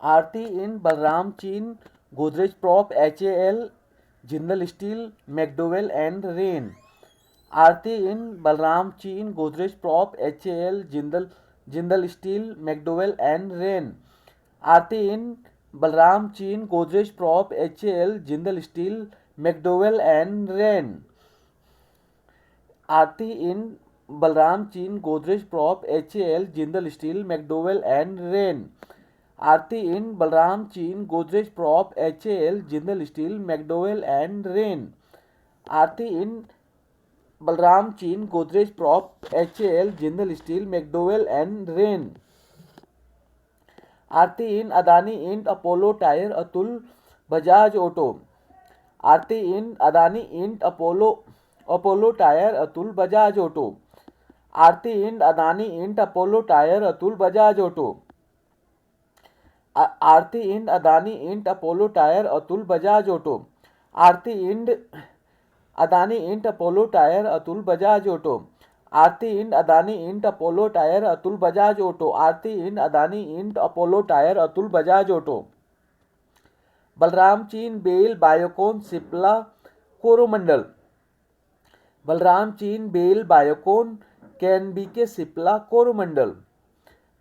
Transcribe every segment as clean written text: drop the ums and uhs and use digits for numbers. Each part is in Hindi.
आरती इन Balram Chini Godrej prop HAL Jindal steel McDowell and rain. Aarti इन Balram Chini Godrej prop HAL Jindal steel McDowell and rain. Aarti इन Balram Chini Godrej prop HAL Jindal steel McDowell and rain. Aarti इन Balram Chini Godrej prop HAL Jindal steel McDowell and rain. Aarti इन Balram Chini Godrej prop HAL Jindal steel McDowell and rain. Aarti इन Balram Chini Godrej prop HAL Jindal steel McDowell and rain. Aarti in Adani end Apollo tyre Atul Bajaj auto. Aarti in Adani end Apollo tyre Atul Bajaj auto. Aarti end Adani end Apollo tyre Atul Bajaj auto. Aarti end Adani end Apollo tyre Atul Bajaj auto. Aarti end Adani end Apollo tyre Atul Bajaj auto. Aarti end Adani end Apollo tyre Atul Bajaj auto. Aarti end Adani end Apollo tyre Atul Bajaj auto. Balram चीन बेल बायोकॉन सिप्ला कोरोमंडल। बलराम चीन बेल बायोकॉन KNBK सिप्ला कोरोमंडल।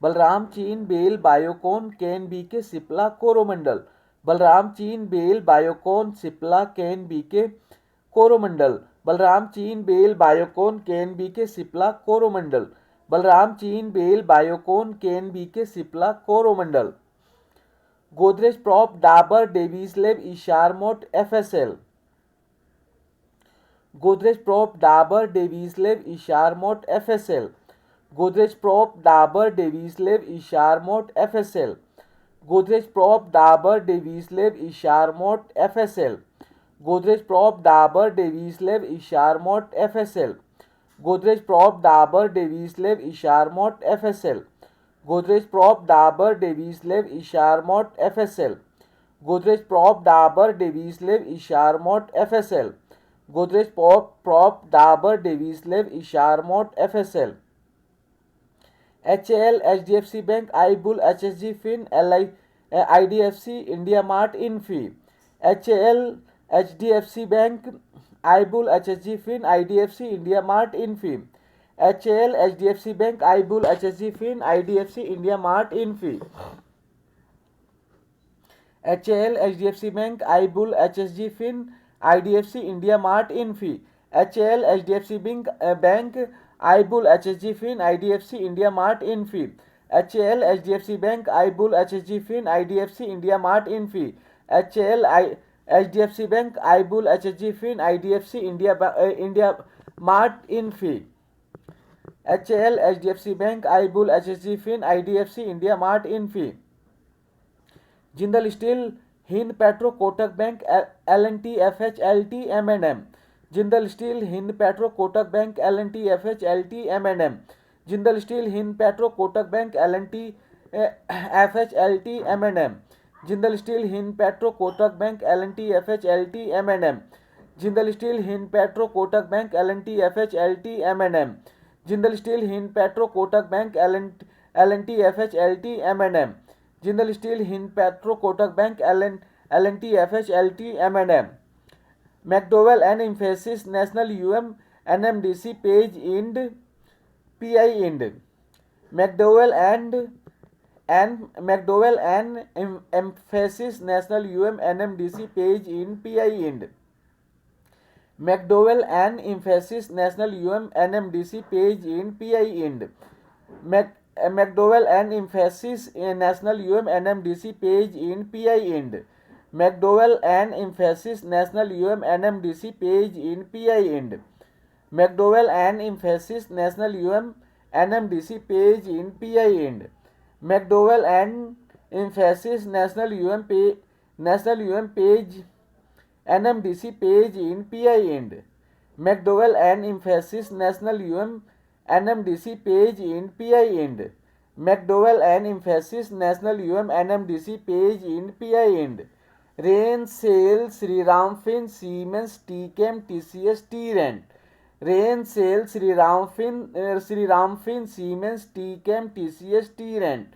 बलराम चीन बेल बायोकॉन KNBK सिप्ला कोरोमंडल। बलराम चीन BEL Biocon Cipla KNBK Coromandel. Balram चीन बेल बायोकॉन KNBK सिप्ला कोरोमंडल। बलराम चीन BEL Biocon KNBK Cipla Coromandel. Godrej prop Dabur डेविसलेव Eicher Mot FSL। Godrej prop Dabur डेविसलेव Eicher Mot FSL। Godrej prop Dabur डेविसलेव Eicher Mot FSL। Godrej prop Dabur डेविसलेव Eicher Mot FSL। Godrej prop Dabur डेविसलेव Eicher Mot FSL। Godrej prop Dabur डेविसलेव Eicher Mot FSL। Godrej prop Dabur डेविसलेव Eicher Mot FSL। Godrej prop Dabur डेविसलेव Eicher Mot FSL। Godrej prop Dabur डेविसलेव Eicher Mot FSL। HAL HDFC bank आईबुल HSG fin IDFC India mart Infy. HAL HDFC bank आईबुल HSG fin IDFC India mart Infy. HAL HDFC bank आईबुल HSG fin IDFC India mart Infy. HAL HDFC bank आईबुल HSG fin IDFC India mart Infy. HAL HDFC bank आईबुल HSG fin IDFC India mart Infy. HAL HDFC bank आईबुल HSG fin IDFC India mart Infy. HAL HDFC bank आईबुल HSG fin IDFC India mart Infy. HAL HDFC bank आईबुल HSG fin IDFC India mart Infy. Jindal steel Hind petro Kotak bank L&T FH LT M&M। Jindal steel Hind petro Kotak bank L&T FH LT M&M। Jindal steel Hind petro Kotak bank L&T FH LT M&M। Jindal steel Hind petro Kotak bank L&T FH LT M&M। Jindal steel Hind petro Kotak bank L&T FH LT M&M। Jindal steel Hind petro Kotak bank L&T FH LT M&M। Jindal steel Hind petro Kotak bank L&T FH LT M&M। McDowell and emphasis national NMDC page ind PI ind. McDowell and emphasis national NMDC page in PI ind. McDowell and emphasis national NMDC page in PI ind. McDowell and emphasis national NMDC page in PI ind. McDowell and emphasis national NMDC page in PI ind. McDowell and emphasis national NMDC page in PI ind. McDowell and emphasis national page NMDC page in PI ind. McDowell and emphasis national NMDC page in PI ind. McDowell and emphasis national NMDC page in PI ind. Rain SAIL Shriram fin Siemens टीकेम TCS Trent. Rain SAIL Shriram fin Siemens टीकेम TCS Trent.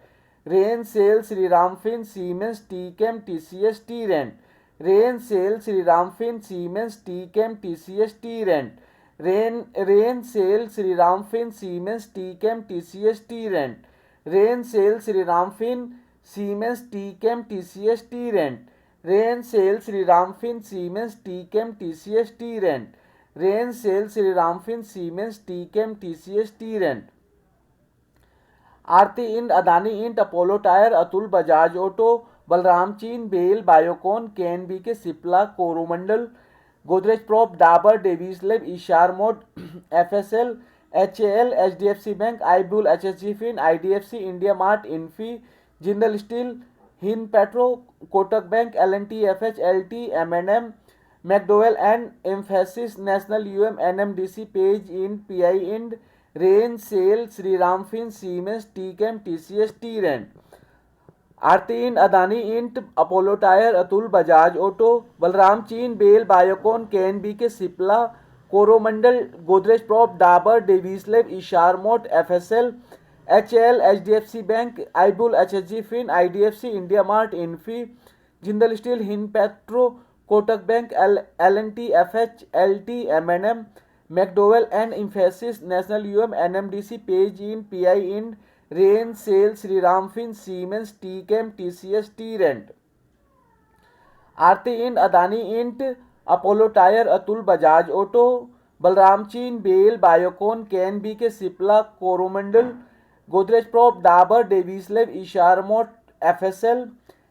Rain SAIL Shriram fin Siemens टीकेम TCS Trent, rain SAIL Shriram fin Siemens टीकेम TCS Trent, rain SAIL Shriram fin Siemens टीकेम TCS Trent, rain SAIL Shriram fin Siemens टीकेम TCS Trent, rain SAIL Shriram fin Siemens टीकेम TCS Trent, rain SAIL Shriram fin Siemens टीकेम TCS Trent. Aarti end, Adani int, Apollo tyre, Atul Bajaj auto, Balram चीन, BEL, Biocon, KNBK, Cipla, Coromandel, Godrej prop, Dabur, Davis lab, Eicher mot, FSL, HAL, HDFC bank, आईबुल, HSG fin, IDFC, India mart, Infy, Jindal steel, Hind petro, Kotak bank, LNT, FH, LT, MNM, McDowell and emphasis, national UM, NMDC, page Ind, PI end, rain SAIL Shriram fin Siemens टीकेम TCS Trent. Aarti end, Adani int, Apollo tyre, Atul Bajaj auto, Balram चीन, BEL, Biocon, KNBK, Cipla, Coromandel, Godrej prop, Dabur, Davis lab, Eicher Mot, FSL, HAL, HDFC bank, आईबुल, HSG fin, IDFC, India mart, Infy, Jindal steel, Hind petro, Kotak bank, LNT, FH, LT, MNM, McDowell and emphasis, national UM, NMDC, page Ind, PI end, rain SAIL Shriram fin Siemens टीकेम TCS Trent. Aarti end, Adani int, Apollo tyre, Atul Bajaj auto, Balram चीन, BEL, Biocon, KNBK, Cipla, Coromandel, Godrej prop, Dabur, Davis lab, Eicher Mot, FSL,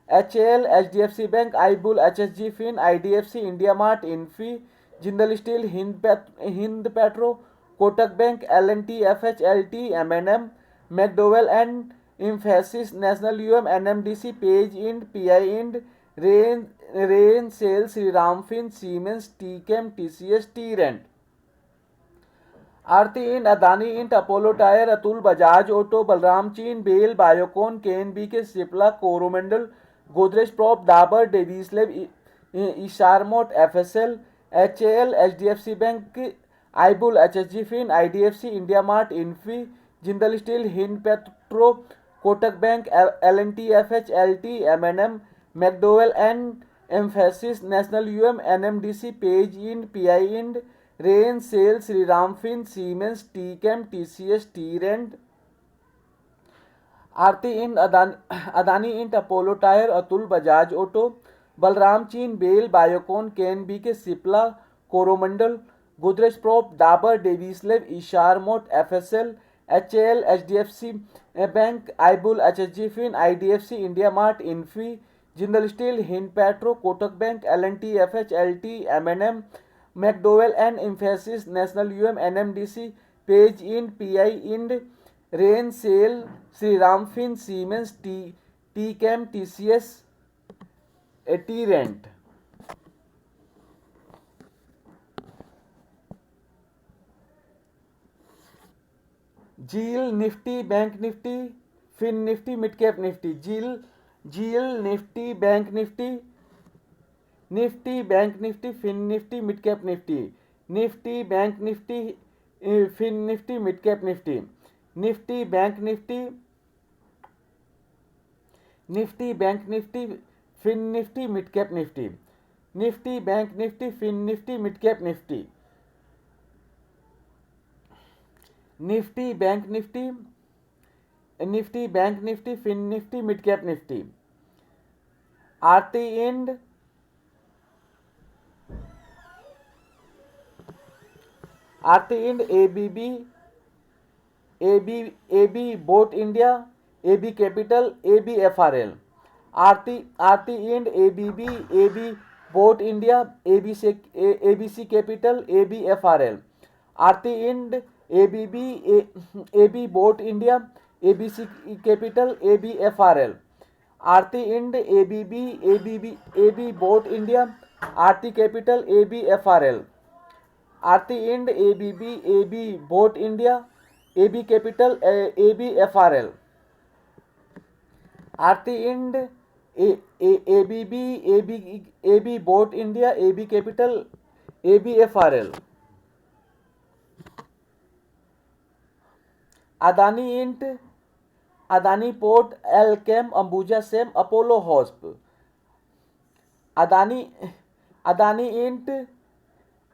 HAL, HDFC bank, आईबुल, HSG fin, IDFC, India mart, Infy, Jindal steel, Hind petro, Kotak bank, LNT, FH, LT, MNM, McDowell and emphasis, national UM, NMDC, page Ind, PI end, rain SAIL Shriram fin Siemens टीकेम TCS Trent. Aarti end, Adani int, Apollo tyre, Atul Bajaj auto, Balram चीन, BEL, Biocon, KNBK, Cipla, Coromandel, Godrej prop, Dabur, Davis lab, Eicher Mot, FSL, HAL, HDFC bank, आईबुल, HSG fin, IDFC, India mart, Infy, Jindal steel, Hind petro, Kotak bank, LNT, FH, LT, MNM, McDowell and emphasis, national UM, NMDC, page Ind, PI end, rain SAIL Shriram fin Siemens टीकेम TCS Trent. Aarti end, Adani int, Apollo tyre, Atul Bajaj auto, Balram चीन, BEL, Biocon, KNBK, Cipla, Coromandel, Godrej prop, Dabur, Davis lab, Eicher Mot, FSL, HAL, HDFC bank, आईबुल, HSG fin, IDFC, India mart, Infy, Jindal steel, Hind petro, Kotak bank, LNT, FH, LT, MNM, McDowell and emphasis, national UM, NMDC, page Ind, PI end, rain SAIL Shriram fin Siemens टीकेम TCS Trent. ZEEL, Nifty, bank Nifty, fin Nifty, mid cap Nifty, ZEEL, Nifty, bank Nifty, Nifty, bank Nifty, fin Nifty, mid cap Nifty, Nifty, bank Nifty, fin Nifty, mid cap Nifty, Nifty, bank Nifty, Nifty, bank Nifty, fin Nifty, mid cap Nifty, Nifty, bank Nifty, fin Nifty, mid cap Nifty, Nifty, bank Nifty, Nifty, bank Nifty, fin Nifty, mid cap Nifty. Aarti end, Aarti end, ABB, Abbott India, AB capital, AB FRL. Aarti end, ABB, Abbott India, ABC capital, AB FRL. Aarti end, ABB, Abbott India, ABC capital, AB FRL. Aarti end, ABB, Abbott India, Aarti capital, AB FRL. Aarti end, ABB, Abbott India, AB capital, AB FRL. Aarti end, ABB, Abbott India, AB capital, AB FRL. Adani int, Adani port Alkem Ambuja same Apollo hosp, Adani Adani int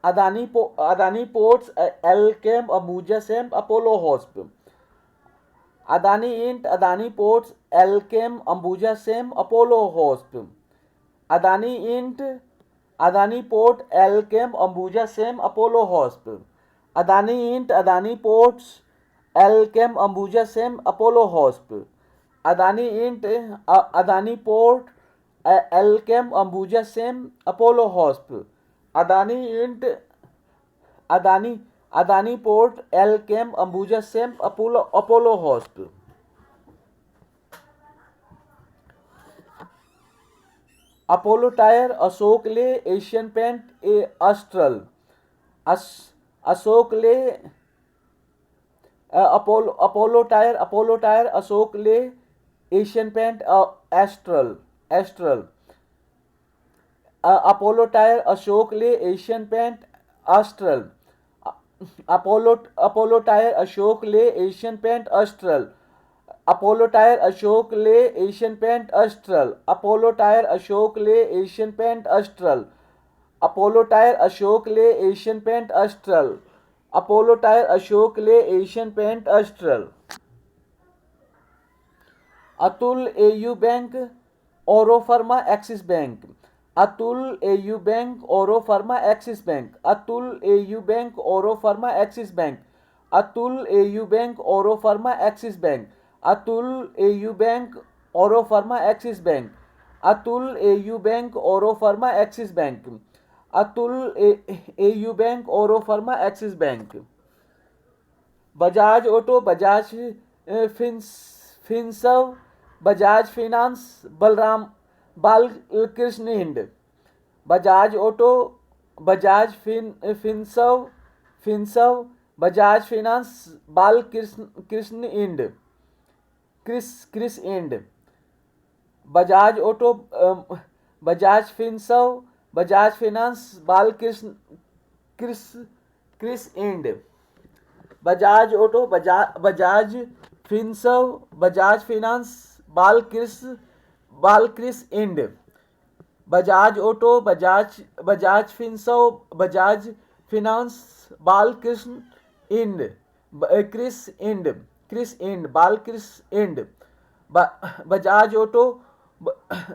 Adani ports Alkem Ambuja same Apollo hosp, Adani int Adani ports Alkem Ambuja same Apollo hosp, Adani int Adani port Alkem Ambuja same Apollo hosp, Adani int Adani ports Alkem Ambuja same Apollo hosp, Adani int Adani port Alkem Ambuja same Apollo hosp, Adani int Adani port Alkem Ambuja same Apollo hosp, Apollo tyre Ashok ले एशियन पेंट अस्ट्रल, अशोक ले अपोलो टायर अशोक ले Asian paint Astral, Apollo tyre Ashok ले Asian paint Astral, Apollo tyre Ashok ले Asian paint Astral, Apollo tyre Ashok ले Asian paint Astral, Apollo tyre Ashok ले Asian paint Astral, Apollo tyre Ashok ले Asian paint Astral, Apollo tyre Ashok ले Asian paint Astral, Atul AU bank Auro pharma Axis bank, Atul AU bank Auro pharma Axis bank, Atul AU bank Auro pharma Axis bank, Atul AU bank Auro pharma Axis bank, Atul AU bank Auro pharma Axis bank, Atul AU bank Auro pharma Axis bank, Atul AU bank Auro pharma Axis bank, Bajaj auto Bajaj Finserv Bajaj finance Balram Balkrishna end, Bajaj auto Bajaj Finserv Bajaj finance Balkrishna end Chris Ind, Bajaj auto Bajaj Finserv Bajaj finance Balkrishna Kris Ind, Bajaj auto Bajaj Finserv Bajaj finance Balkrishna end, Bajaj auto Bajaj Finserv Bajaj finance Balkrishna end Chris ind Balkrishna end, Bajaj auto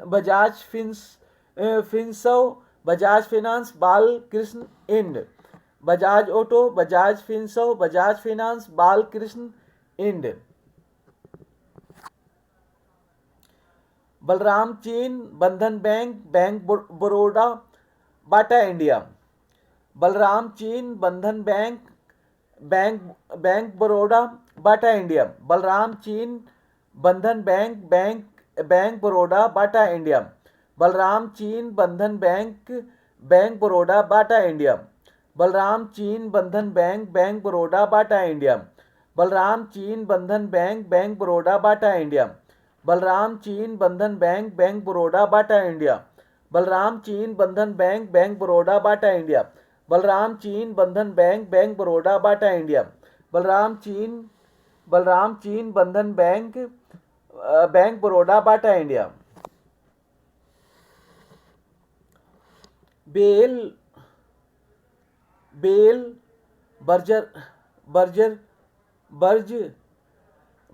Bajaj Finserv Bajaj finance Balkrishna end, Bajaj auto Bajaj Finserv Bajaj finance Balkrishna ind, Balram चीन Bandhan bank Baroda Bata India, Balram चीन Bandhan bank Baroda Bata India, Balram चीन Bandhan bank Baroda Bata India, Balram चीन Bandhan bank Baroda Bata India, Balram चीन Bandhan bank Baroda Bata India, Balram चीन Bandhan bank Baroda Bata India, Balram चीन Bandhan bank Baroda Bata India, Balram चीन Bandhan bank Baroda Bata India, Balram चीन Bandhan bank Baroda Bata India, Balram चीन Bandhan bank Baroda Bata India, BEL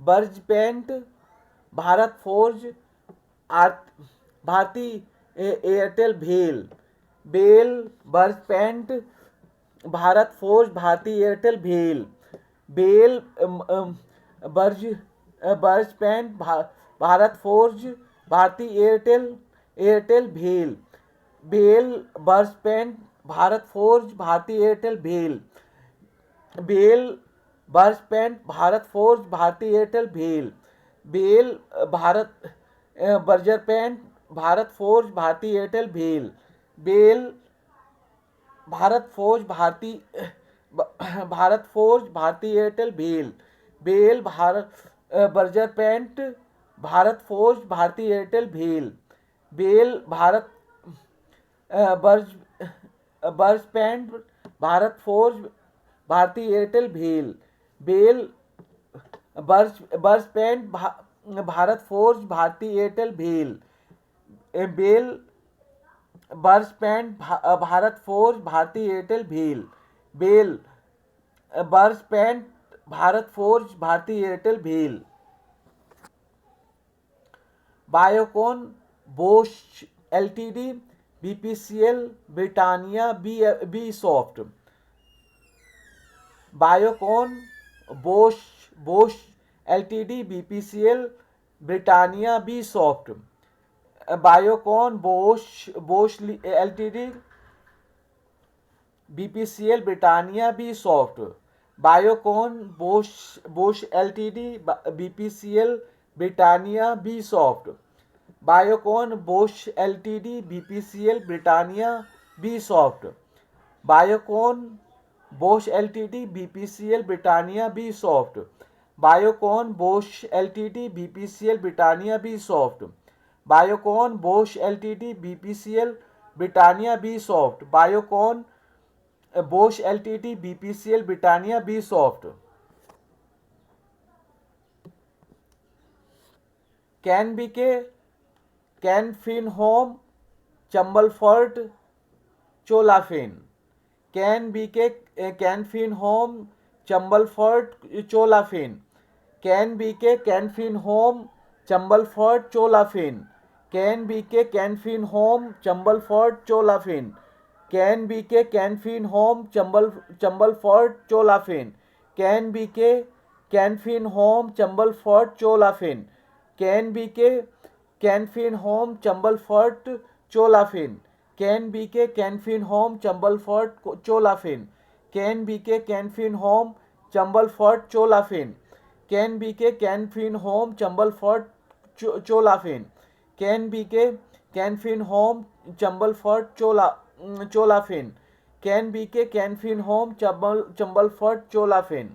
Berger paint Bharat forge Bharti Airtel BEL Berger paint Bharat forge Bharti Airtel BEL Berger paint Bharat forge Bharti Airtel BEL Berger paint Bharat forge Bharti Airtel BEL Berger paint Bharat forge Bharti Airtel BEL Bharat Berger paint Bharat forge Bharti Airtel BEL Bharat forge Bharti Airtel BEL Bharat Berger paint Bharat forge Bharti Airtel BEL Bharat बर्ज paint Bharat forge Bharti Airtel BEL Berger paint Bharat forge, Bharti Airtel, भेल। Bell, Berger paint, Bharat forge, Bharti Airtel, भेल। Bell, Berger paint, Bharat forge, Bharti Airtel, भेल। Biocon, Bosch LTD, BPCL, Britannia, B soft. Biocon, Bose Bose LTD, BPCL, Britannia, B soft. Biocon, Bosch LTD, BPCL, Britannia, B soft. Biocon, Bosch LTD, BPCL, Britannia, B soft. Biocon, Bosch LTD, BPCL, Britannia, B soft. Biocon, Bosch LTD, BPCL, Britannia, B soft. Biocon, Bosch LTD, BPCL, Britannia, B soft. Biocon, Bosch LTD, BPCL, Britannia, B soft. Biocon, Bosch LTD, BPCL, Britannia, B soft. Can BK, Can fin home, Chambal fert, Cholafin. Can BK, Can fin home, Chambal fert, Cholafin. Can BK, Can fin home, Chambal fert, Cholafin. Can BK, Can fin home, Chambal fert, Cholafin. Can BK, Can fin home, Chambal fert, Cholafin. Can BK, Can fin home, Chambal fert, Cholafin. Can BK, Can fin home, Chambal fert, Cholafin. Can BK, Can fin home, Chambal fert, Cholafin. Can BK, Can fin home, Chambal fert, Cholafin. Can BK, Can fin home, Chambal fert, Cholafin. Can BK, Can fin home, Chambal fert, Cholafin. Can BK, Can fin home, Chambal fert, चोलाफिन।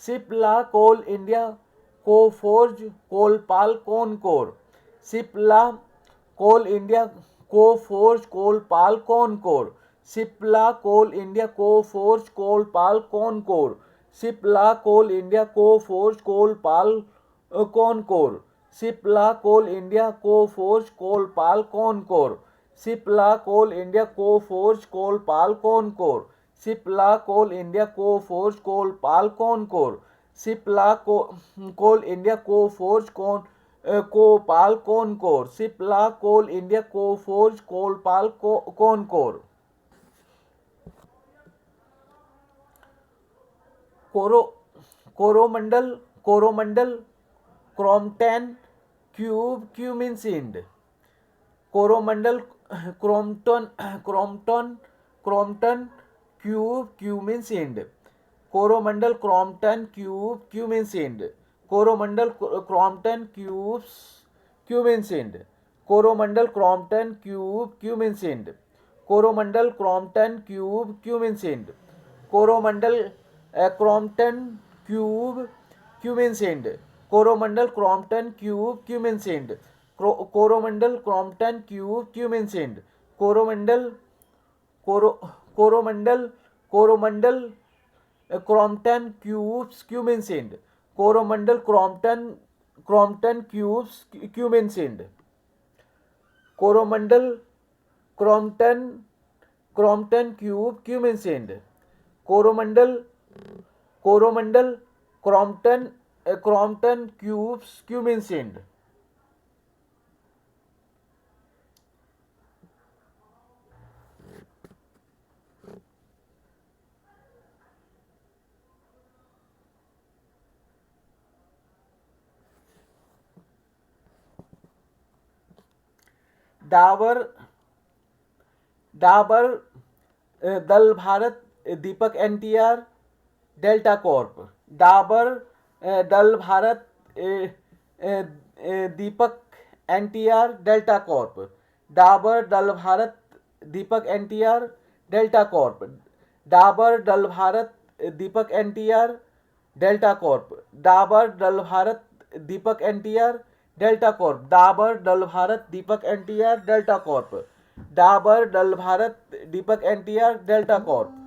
Cipla, coal India, Coforge, Colpal, Concor. Cipla, coal India, Coforge, Colpal, Concor. Cipla, coal India, Coforge, Colpal, Concor. Cipla, coal India, Coforge, Colpal, Concor. Cipla, coal India, Coforge, Colpal, Concor. Cipla, coal India, Coforge, Colpal, Concor. Cipla, coal India, Coforge, Colpal, Concor. Cipla, coal India, Coforge, Colpal, Concor. Cipla, coal India, Coforge, Colpal, Concor. Coro Coromandel, Coromandel, Crompton, Cummins Ind. Coromandel, Crompton, Crompton, Crompton, Cummins Ind. Coromandel, Crompton, Cummins Ind. Coromandel, Crompton, Cummins Ind. Coromandel, Crompton, Cummins Ind. Coromandel, Crompton, Cummins Ind. Coromandel, Crompton, Cummins Ind. Coromandel, Crompton, Cummins Ind. Coromandel, Crompton, Cummins Ind. Coromandel, Coromandel, Coromandel, Crompton, Cummins Ind. Coromandel, Crompton, Cummins Ind. Coromandel, Crompton, Cummins Ind. Coromandel, Crompton, Cummins Ind. Dabur, Dabur, Dal Bharat, Deepak NTR, Delta corp. Dabur, Dal Bharat, Deepak NTR, Delta corp. Dabur, Dal Bharat, Deepak NTR, Delta corp. Dabur, Dal Bharat, Deepak NTR, Delta corp. Dabur, Dal Bharat, Deepak NTR, Delta corp. Dabur, Dal Bharat, Deepak NTR, Delta corp. Dabur, Dal Bharat, Deepak NTR, Delta corp.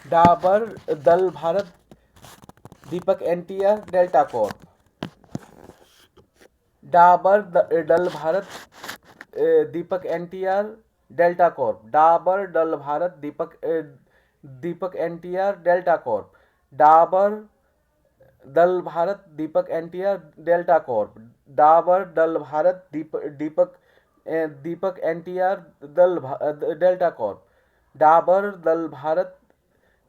Dabur Dal Bharat Deepak NTR Delta corp. Dabur dull Bharat Deepak NTR Delta corp. Dabur dull Bharat Deepak NTR Delta corp. Dabur Dal Bharat Deepak NTR Delta corp. Dabur dull Bharat Deepak NTR Delta corp. Dabur Dal Bharat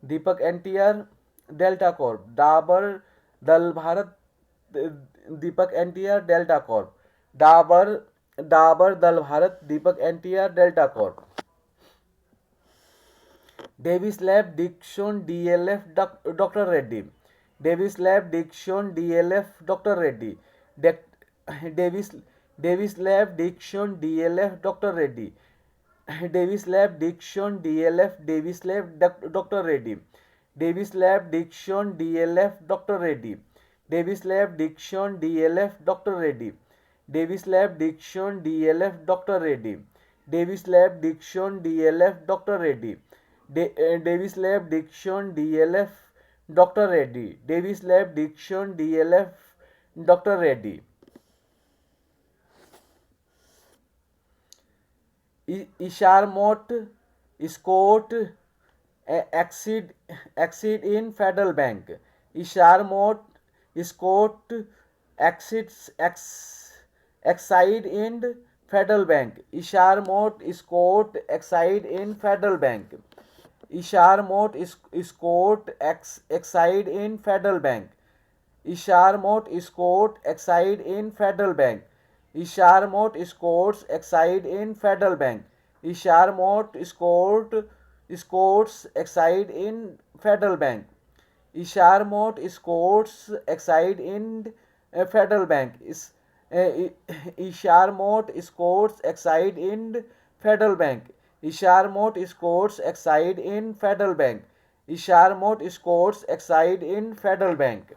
Deepak NTR Delta corp. Dabur Dal Bharat Deepak NTR Delta corp. Dabur Dabur Dal Bharat Deepak NTR Delta corp. Divis lab Dixon DLF doctor Reddy. Divis lab Dixon DLF doctor Reddy. Divis Davis lab Dixon DLF doctor Reddy. Divis lab Dixon DLF Divis lab doctor Reddy. Divis lab Dixon DLF doctor Reddy. Divis lab Dixon DLF doctor Reddy. Divis lab Dixon DLF doctor Reddy. Divis lab Dixon DLF doctor Reddy. Divis lab Dixon DLF doctor Reddy. Divis lab Dixon DLF doctor Reddy. Eicher Mot Escort Exide in federal bank. इशारमोट Scott Exide in federal bank. इशारमोट Scott Exide in federal bank. इशारमोट Scott Exide in federal bank. इशारमोट Scott Exide in federal bank. Eicher mot Escorts Exide in federal bank. Eicher mot Escorts Exide in federal bank. Eicher mot Escorts Exide in federal bank. Eicher mot Escorts Exide in federal bank. Eicher mot Escorts Exide in federal bank. Eicher mot Escorts Exide in federal bank.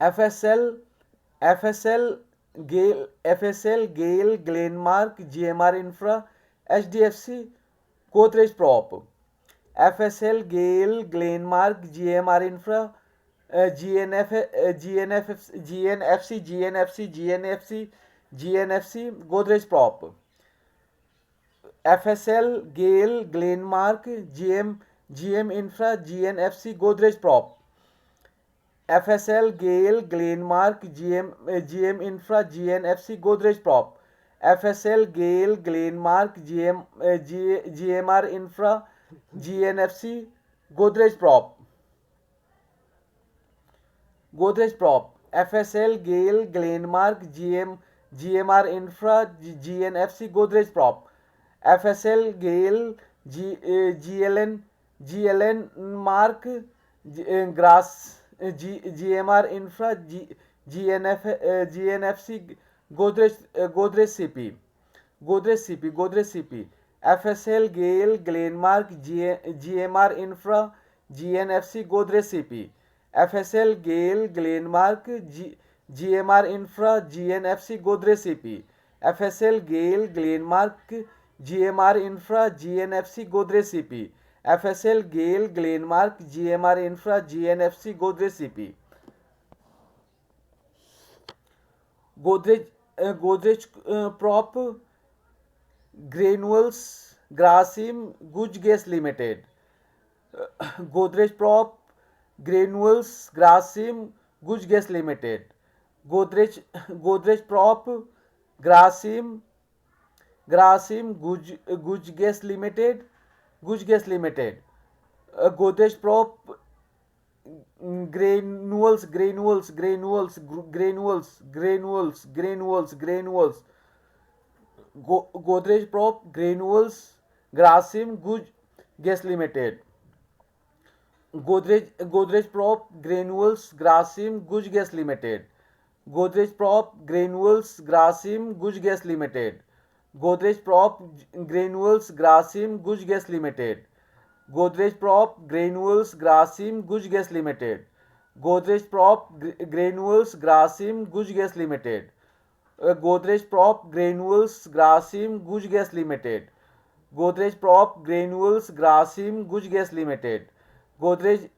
FSL Gayle Glenmark GMR infra HDFC Godrej prop. FSL Gayle Glenmark GMR infra GNFC Godrej prop. FSL Gayle Glenmark GM infra GNFC Godrej prop. FSL Gayle Glenmark GM infra GNFC Godrej prop. FSL Gayle Glenmark GMR infra GNFC Godrej prop. Godrej prop. FSL Gayle Glenmark GMR infra GNFC Godrej prop. FSL GAIL GLN mark ग्रास GMR infra GNFC Godrej CP. FSL गेल Glenmark GMR infra GNFC Godrej CP. FSL गेल Glenmark GMR infra GNFC Godrej CP. FSL गेल Glenmark GMR infra GNFC Godrej CP. FSL गेल Glenmark GMR infra GNFC Godrej CP. Godrej prop granules Grasim Guj gas limited. Godrej prop granules Grasim Guj gas limited. Godrej prop Grasim Guj gas limited. Godrej prop Granules Godrej prop granules Grasim Guj gas limited. Godrej prop granules Grasim Guj gas limited. Godrej prop granules Grasim Guj gas limited. Godrej prop granules Grasim Guj gas limited. Godrej Prop Granules Grasim Guj Gas Limited. Godrej Prop Granules Grasim Guj Gas Limited. Godrej Prop Granules Grasim Guj Gas Limited. Godrej Prop Granules Grasim Guj Gas Limited. Godrej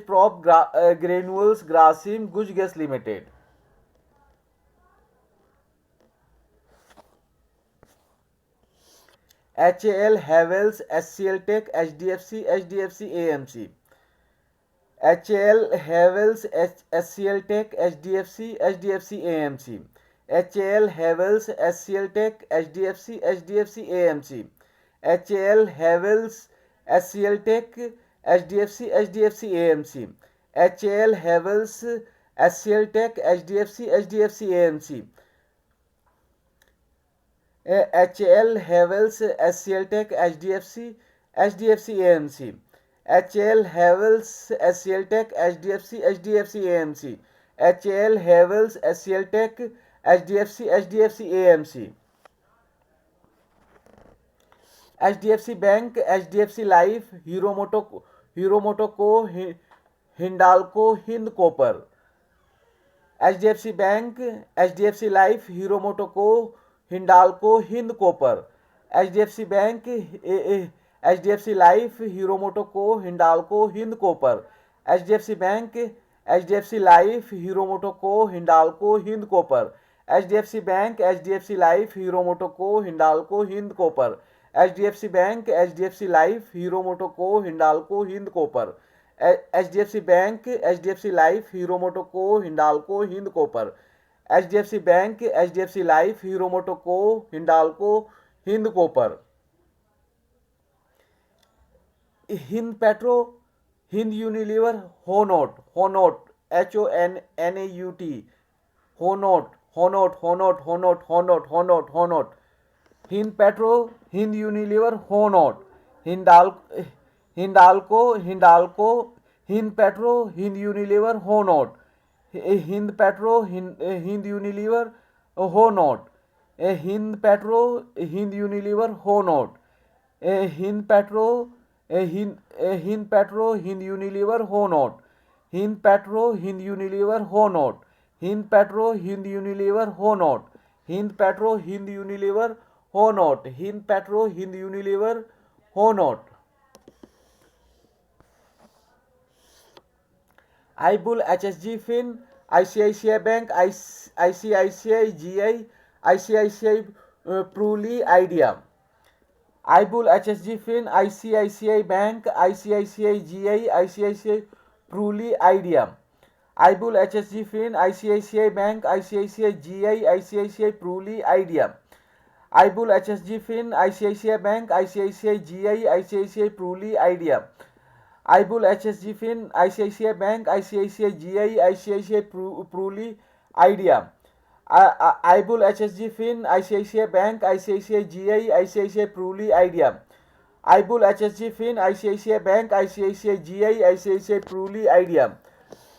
Prop Granules Grasim Guj Gas Limited. HAL Havels SCL Tech HDFC AMC. HAL Havels SCL Tech HDFC AMC. HAL Havels SCL Tech HDFC AMC. HAL Havels SCL Tech HDFC AMC. HAL Havels SCL Tech HDFC AMC. HAL Havels SCL Tech HDFC AMC. HAL Havels SCL Tech HDFC AMC. HAL Havels SCL Tech HDFC AMC. HDFC Bank, HDFC Life, Hero Motoco, Hindalco, Hind Copper. HDFC Bank, HDFC Life, Hero Motoco, Hindalco, Hind Copper. HDFC Bank, HDFC Life, Hero Motoco, Hindalco, Hind Copper. HDFC Bank, HDFC Life, Hero Motoco, Hindalco, Hind Copper. HDFC Bank, HDFC Life, Hero Motoco, Hindalco, Hind Copper. HDFC Bank, HDFC Life, Hero Motoco, Hindalco, Hind Copper. HDFC Bank, HDFC Life, Hero Motoco, Hindalco, Hind Copper. HDFC Bank, HDFC Life, Hero Motoco, Hindalco, Hind Copper. Hind Petro, Hind Unilever, Honot, HONNAUT, Honot. Hind Petro, Hind Unilever, Honot. Hindalco, Hind Petro, Hind Unilever, Honot. Hind Petro, Hind Unilever, Honot. Hind Petro, Hind Unilever, Honot. Hind Petro, Hind Petro, Hind Unilever, Honot. Hind Petro, Hind Unilever, Honot. Hind Petro, Hind Unilever, Honot. Hind Petro, Hind Unilever, Honot. Hind Petro, Hind Unilever, Honot. iBull, HSG Fin, ICICI Bank, ICICI GI, ICICI Pruli, Idea. iBull, HSG Fin, ICICI Bank, ICICI GI, ICICI Pruli, Idea. iBull, HSG Fin, ICICI Bank, ICICI GI, ICICI Pruli, Idea. iBull, HSG Fin, ICICI Bank, ICICI GI, ICICI Pruli, Idea. iBull, HSG Fin, ICICI Bank, ICICI GI, ICICI Pruli, Idea. iBull, HSG Fin, ICICI Bank, ICICI GI, ICICI Pruli, Idea. iBull, HSG Fin, ICICI Bank, ICICI GI, ICICI Pruli, Idea.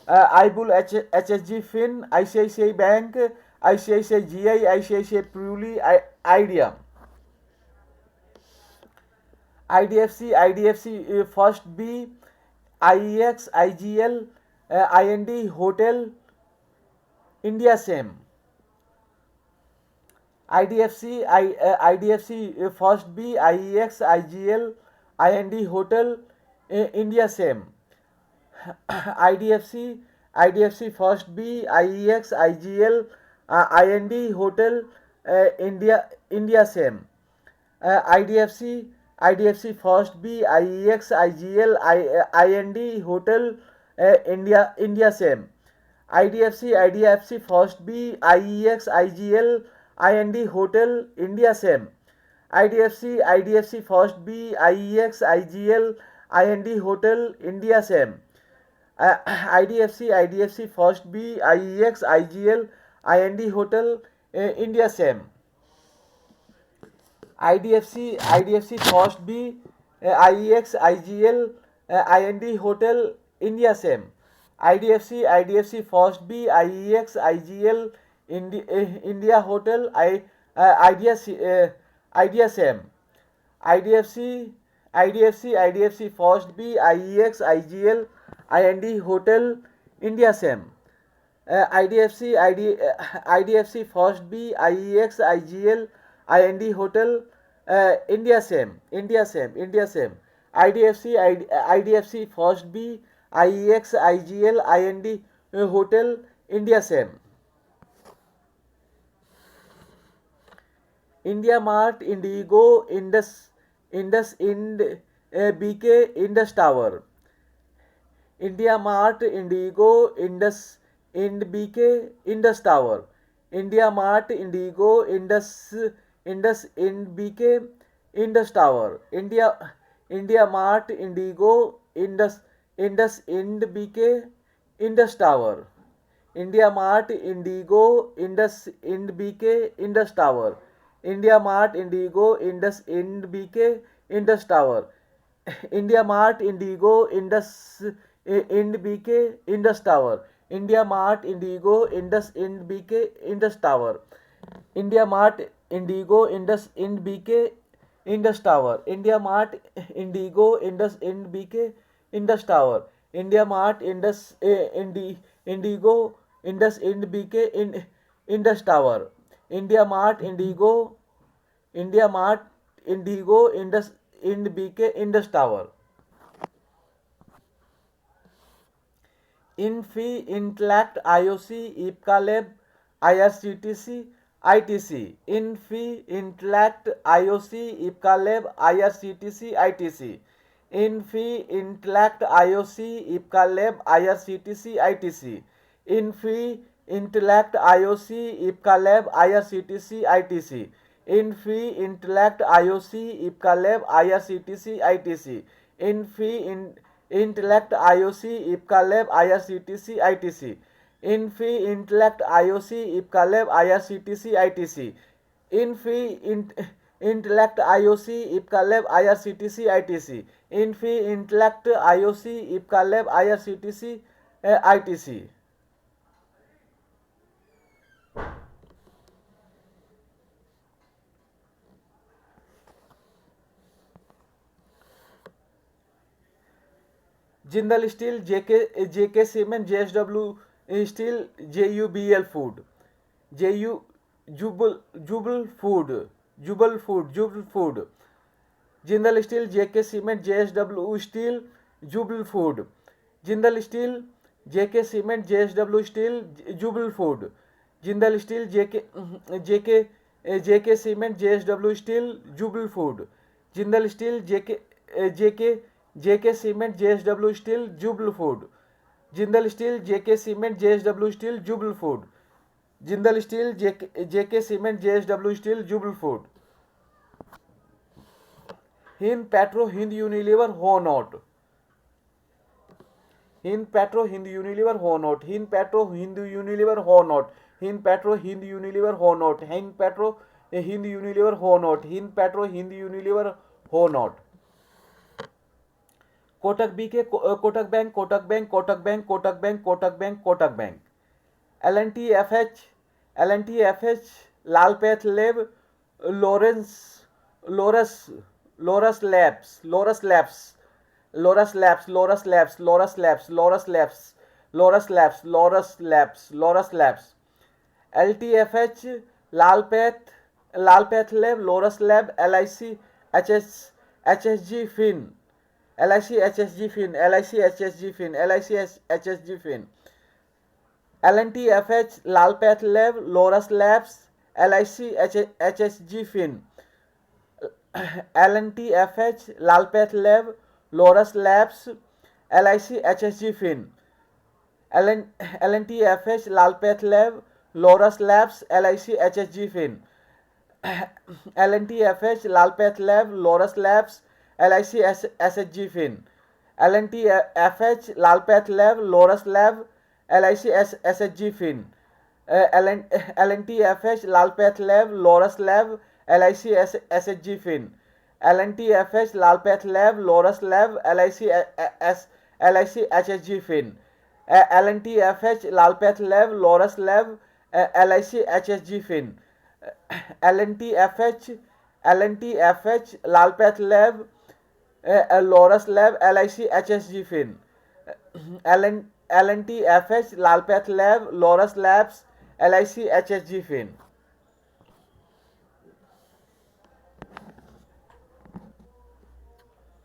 iBull, HSG Fin, ICICI Bank, ICICI GI, ICICI Pruli, Idea. IDFC First B, IEX, IGL, IND Hotel, India Same. IDFC First B, IEX, IGL, IND Hotel, India Same. IDFC First B, IEX, IGL, IND Hotel, India Same. IDFC First B, IEX, IGL, IND Hotel, India Same. IDFC First B, IEX, IGL, IND Hotel, India Same. IDFC First B, IEX, IGL, IND Hotel, India Same. IDFC First B, IEX, IGL, IND Hotel, India Same. IDFC First B, IEX, IGL, IND Hotel, India Same. IDFC First B, IEX, IGL, India Hotel, Idea Same. IDFC First B, IEX, IGL, IND Hotel, India SAM. IDFC First B, IEX, IGL, IND Hotel, India SAM, IDFC First B, IEX, IGL, IND Hotel, India SAM. India Mart, Indigo, Indus Ind, BK, Indus Tower. India Mart, Indigo, BK, Indus Tower. India Mart, Indigo, BK, Indus Tower. India Mart, Indigo, BK, Indus Tower. India Mart, Indigo, BK, Indus Tower. India Mart, Indigo, BK, Indus Tower. India Mart, Indigo, BK, Indus Tower. India Mart, Indigo, BK, Indus Tower. India Mart, Indigo, BK, Indus Tower. India Mart, Indigo, BK, Indus Tower. India Mart, Indigo, BK, Indus Tower. India Mart, Indigo, BK, Indus Tower. Infi, Intellect, IOC, IPCA Lab, IRCTC, ITC. Infi, Intellect, IOC, IPCA Lab, IRCTC, ITC. Infi, Intellect, IOC, IPCA Lab, IRCTC, ITC. Infi, Intellect, IOC, IPCA Lab, IRCTC, ITC. Infi, Intellect, IOC, IPCA Lab, IRCTC, ITC. Intellect, IOC, IPCA Lab, IRCTC, ITC. Infi, Intellect, IOC, IPCA Lab, IRCTC, ITC. Intellect, IOC, IPCA Lab, IRCTC, ITC. Infi, Intellect, IOC, IPCA Lab, IRCTC, ITC. Jindal Steel, JK Cement, JSW Steel, JUBL Food, Jubal Food, Jindal Steel, JK Cement, JSW Steel, Jubal Food. Jindal Steel, JK Cement, JSW Steel, Jubal Food. Jindal Steel, JK Cement, JSW Steel, Jubal Food. Jindal Steel, JK Cement, JSW Steel, Jubal Food. Jindal Steel, JK Cement, JSW Steel, Jubal Food. Jindal Steel, JK Cement, JSW Steel, Jubal Food. Hind Petro, Hind Unilever, हो not. Hind Petro, Hind Unilever, हो not. Hind Petro, Hind Unilever, हो not. Hind Petro, Hind Unilever, हो not. Hind Petro, Hind Unilever, हो not. Hind Petro, Hind Unilever, हो not. Kotak BK, Kotak Bank, Kotak Bank, Kotak Bank, Kotak Bank, Kotak Bank, Kotak Bank. L&T FH, Lalpath Lab, Lawrence, Loras, Loras Labs, Loras Labs, Loras Labs, Loras Labs, Loras Labs, Loras Labs, Loras Labs, Loras Labs, Loras Labs. LTFH, Lalpath Lab, Loras Lab, LIC, HSG Fin, LIC HSG Fin, LIC HSG Fin, LIC HSG Fin. L&T FH, Lalpath Lab, Loras Labs, LIC HSG Fin. L&T FH, Lalpath Lab, Loras Labs, LIC HSG Fin. L&T FH, Lalpath Lab, Loras Labs, LIC HSG Fin. L&T FH, Lalpath Lab, Loras Labs, LIC SHG Fin. L&T FH, Lalpath Lab, Loras Lab, LIC SHG Fin. L&T FH, Lalpath Lab, Loras Lab, LIC SHG Fin. L&T FH, Lalpath Lab, Loras Lab, LIC HSG Fin. L&T FH, Lalpath Lab, Loras Lab, LIC HSG Fin. L&T FH, Lalpath Lab, Laurus lab LIC HSG fin, L&T FH Lal path lab Laurus labs LIC HSG fin,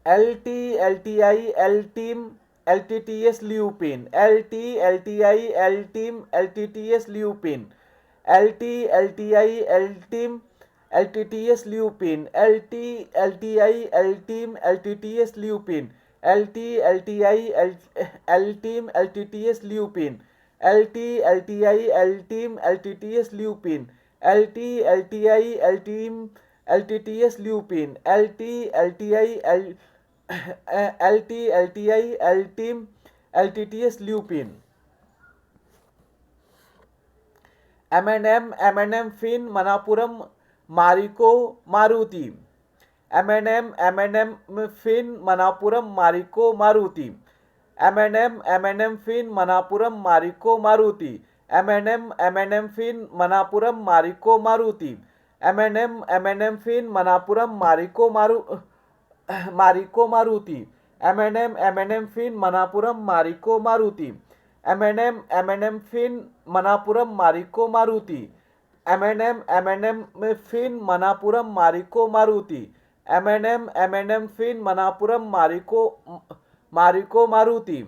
LT LTI LTIM LTTS Lupin, LT LTI LTIM LTTS Lupin, LT LTI LTIM LTTS Lupin, LT LTI LTIM LTTS Lupin, LT LTI LTIM LTTS Lupin, LT LTI LTIM LTTS Lupin, LT LTI LTIM LTTS Lupin, LT LTI LT LTI LTIM LTTS Lupin, M&M fin Manappuram Marico Maruti, M&M fin Manappuram Marico Maruti, M&M fin Manappuram Marico Maruti, M&M fin Manappuram Marico Maruti, M&M fin Manappuram Marico Maruti, M&M fin Manappuram Marico Maruti, M&M fin Manappuram Marico Maruti, M&M fin Manappuram Marico Maruti, M&M fin Manappuram Marico Maruti,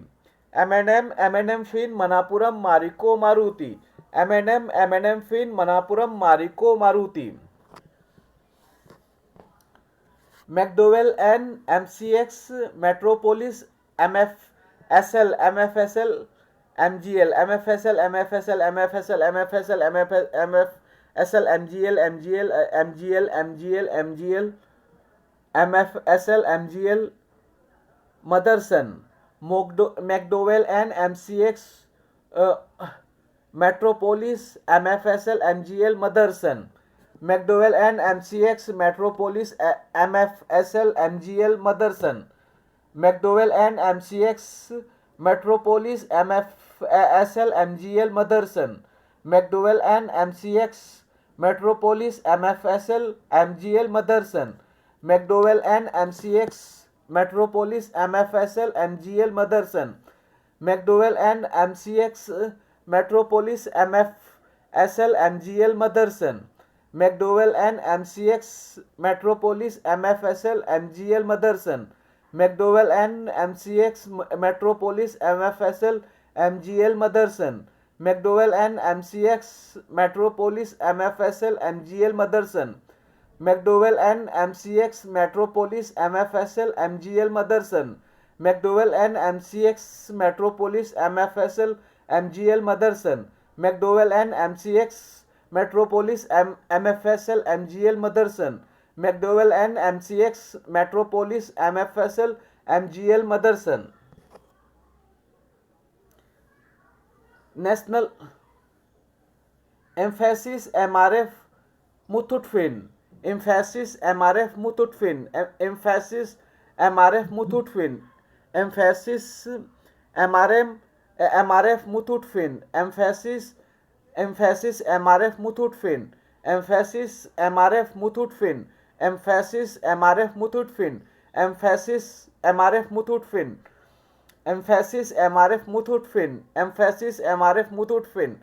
M&M fin Manappuram Marico Maruti, M&M fin Manappuram Marico Maruti, McDowell and MCX Metropolis MFSL MGL MFSL MFSL MFSL MFSL MFSL MGL MGL MGL MGL MGL MFSL MGL Motherson, McDowell and MCX Metropolis MFSL MGL Motherson, McDowell and MCX Metropolis MFSL MGL Motherson, McDowell and MCX Metropolis MFSL MGL Motherson, McDowell and MCX Metropolis MFSL MGL Motherson, McDowell and MCX Metropolis MFSL MGL Motherson, McDowell and MCX Metropolis MFSL MGL Motherson, McDowell and MCX Metropolis MFSL MGL Motherson, McDowell and MCX Metropolis MFSL MGL Motherson, McDowell and MCX Metropolis MFSL MGL Motherson, McDowell and MCX Metropolis MFSL MGL Motherson, McDowell and MCX Metropolis MFSL MGL Motherson, McDowell and MCX Metropolis MFSL MGL Motherson, McDowell and MCX Metropolis MFSL MGL Motherson, national Mphasis MRF Muthoot fin, Mphasis MRF Muthoot fin, Mphasis MRF Muthoot fin, Mphasis MRF Muthoot fin, Mphasis MRF Muthoot fin, Mphasis MRF Muthoot fin, Mphasis MRF Muthoot fin, Mphasis MRF Muthoot fin, Mphasis MRF Muthoot fin, Mphasis MRF Muthoot fin,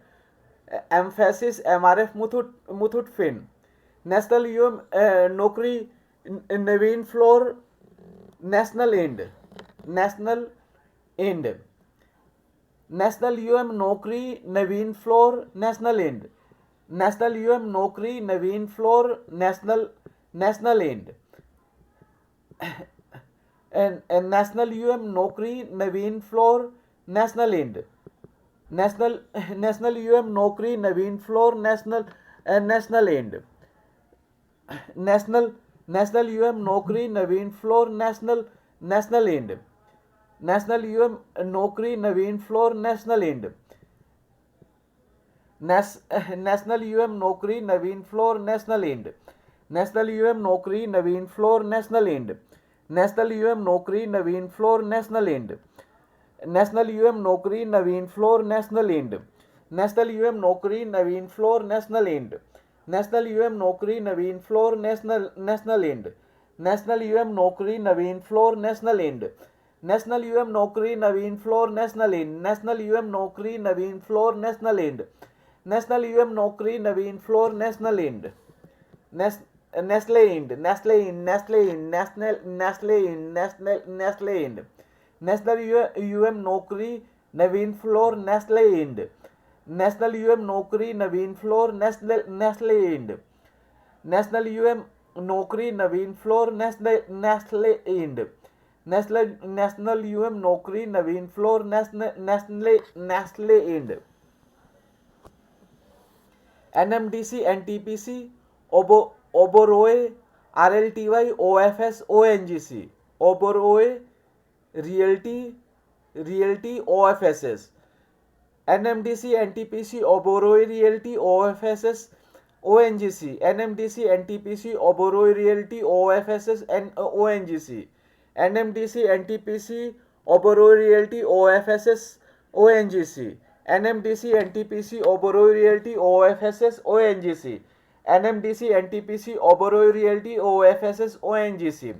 Mphasis MRF Muthoot fin, national UM Naukri Naveen fluor national ind, national ind, national UM Naukri Naveen fluor national ind, national UM Naukri Naveen fluor national ind, national UM Naukri Naveen fluor national ind, national UM Naukri Naveen fluor national ind, national UM Naukri Naveen fluor national ind, national UM Naukri Naveen fluor national ind, national UM Naukri Naveen fluor national ind, national UM Naukri Naveen fluor national ind, national UM Naukri Naveen fluor national ind, national UM Naukri Naveen fluor national ind, national UM Naukri Naveen fluor national ind, national UM Naukri Naveen fluor national ind, national UM Naukri Naveen fluor national ind, national UM Naukri Naveen fluor national ind, national UM Naukri Naveen fluor national ind, national UM Naukri Naveen fluor national ind, Nestle ind, Nestle ind, Nestle ind, national Nestle ind, national Nestle ind, national UM Naukri Naveen fluor Nestle ind, national UM Naukri Naveen fluor national Nestle ind, national UM Naukri Naveen fluor national Nestle ind, national national UM Naukri Naveen fluor national Nestle Nestle ind, NMDC NTPC Oberoi RLTY OFS ONGC, Oberoi realty realty OFSS, NMDC NTPC Oberoi realty OFSS ONGC, NMDC NTPC Oberoi realty OFSS N ONGC, NMDC NTPC Oberoi realty OFSS ONGC, NMDC NTPC Oberoi realty OFSS ONGC, NMDC NTPC Oberoi realty OFSS ONGC,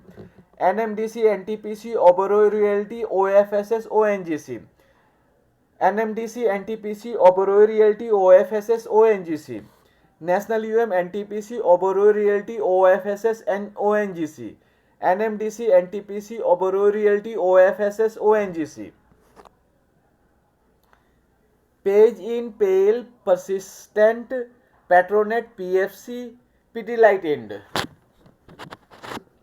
NMDC NTPC Oberoi realty OFSS ONGC, NMDC NTPC Oberoi realty OFSS ONGC, national UM NTPC Oberoi realty OFSS N ONGC, NMDC NTPC Oberoi realty OFSS ONGC, page in PEL persistent Petronet PFC Pidilite ind,